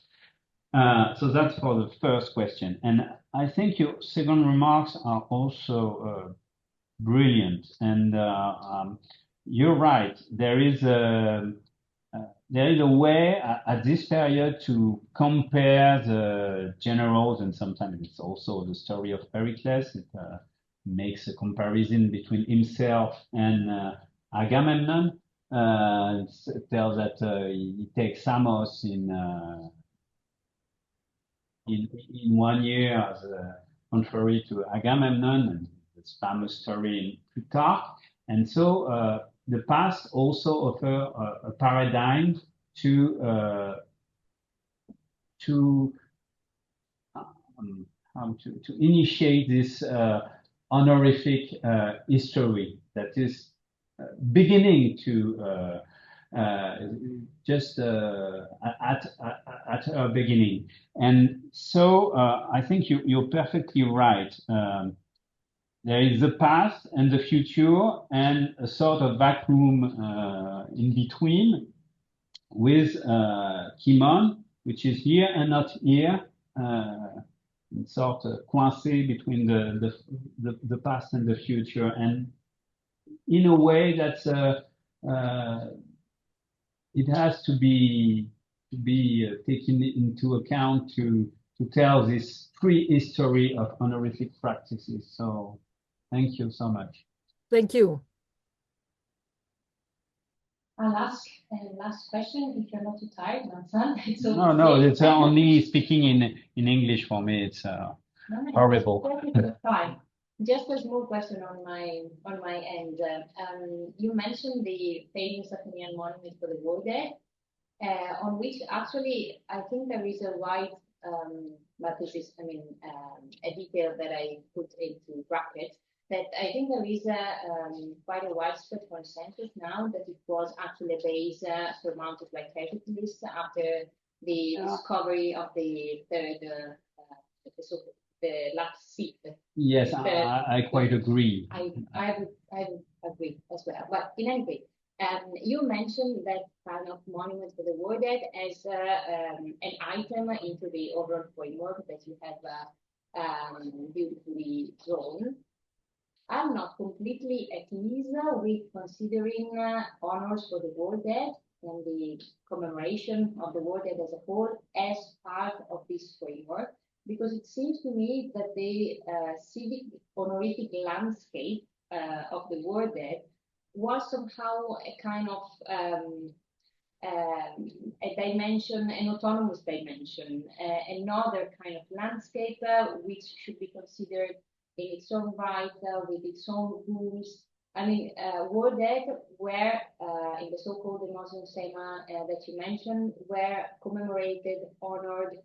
So that's for the first question. And I think your second remarks are also brilliant. And you're right. There is a way at this period to compare the generals, and sometimes it's also the story of Pericles. It makes a comparison between himself and Agamemnon. It tells that he takes Samos in 1 year, as contrary to Agamemnon, and this famous story in Plutarch. And so the past also offer a paradigm to initiate this honorific history that is beginning to just at her beginning. And so I think you're perfectly right. There is the past and the future, and a sort of vacuum in between, with Kimon, which is here and not here, sort of coincé between the past and the future, and in a way that's it has to be taken into account to tell this prehistory of honorific practices. So thank you so much. Thank you. I'll ask last question, if you're not too tired, Vincent. It's okay. No, it's only speaking in English for me. It's horrible. Fine. Just a small question on my end. You mentioned the famous Athenian monument for the war dead, on which actually I think there is a wide, but this is, a detail that I put into brackets, that I think there is quite a widespread consensus now that it was actually a base surmounted by Hercules after the discovery of the last seat. Yes, I quite agree. I would agree as well. But in any case, you mentioned that kind of monument for the war dead as an item into the overall framework that you have beautifully drawn. I'm not completely at ease with considering honors for the war dead and the commemoration of the war dead as a whole as part of this framework, because it seems to me that the civic honorific landscape of the war dead was somehow a kind of a dimension, an autonomous dimension, another kind of landscape which should be considered in its own right, with its own rules. War dead were, in the so-called Muslim Sema that you mentioned, were commemorated, honored,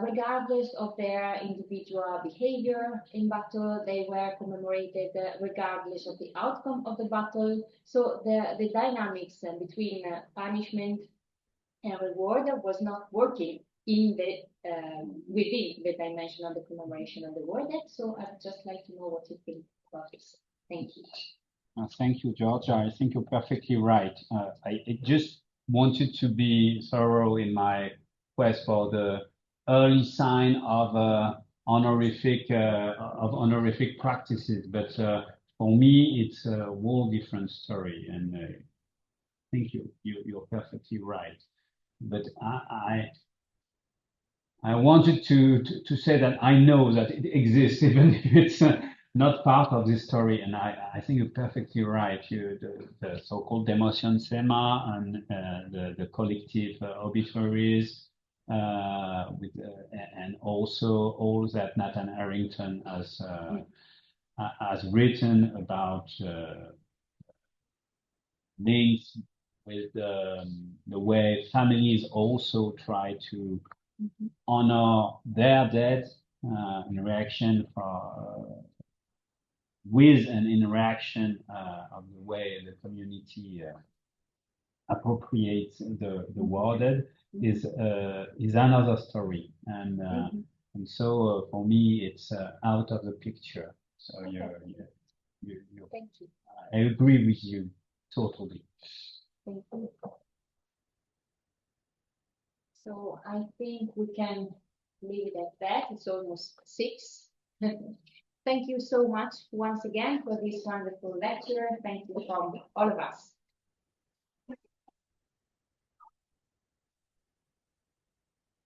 regardless of their individual behavior in battle. They were commemorated regardless of the outcome of the battle. So the dynamics between punishment and reward was not working in the within the dimension of the commemoration of the war dead. So I'd just like to know what you think about this. Thank you. Thank you, Georgia. I think you're perfectly right. I just wanted to be thorough in my quest for the early sign of honorific practices, but for me it's a whole different story. And I think you're perfectly right. But I wanted to say that I know that it exists, even if it's not part of this story. And I think you're perfectly right. The so-called Demotion Sema and the collective obituaries, and also all that Nathan Harrington has written about links with the way families also try to honor their dead in reaction with an interaction of the way the community appropriates the worded is another story, and so for me it's out of the picture. So Thank you. I agree with you totally. Thank you. So I think we can leave it at that. It's almost 6. Thank you so much once again for this wonderful lecture. Thank you from all of us.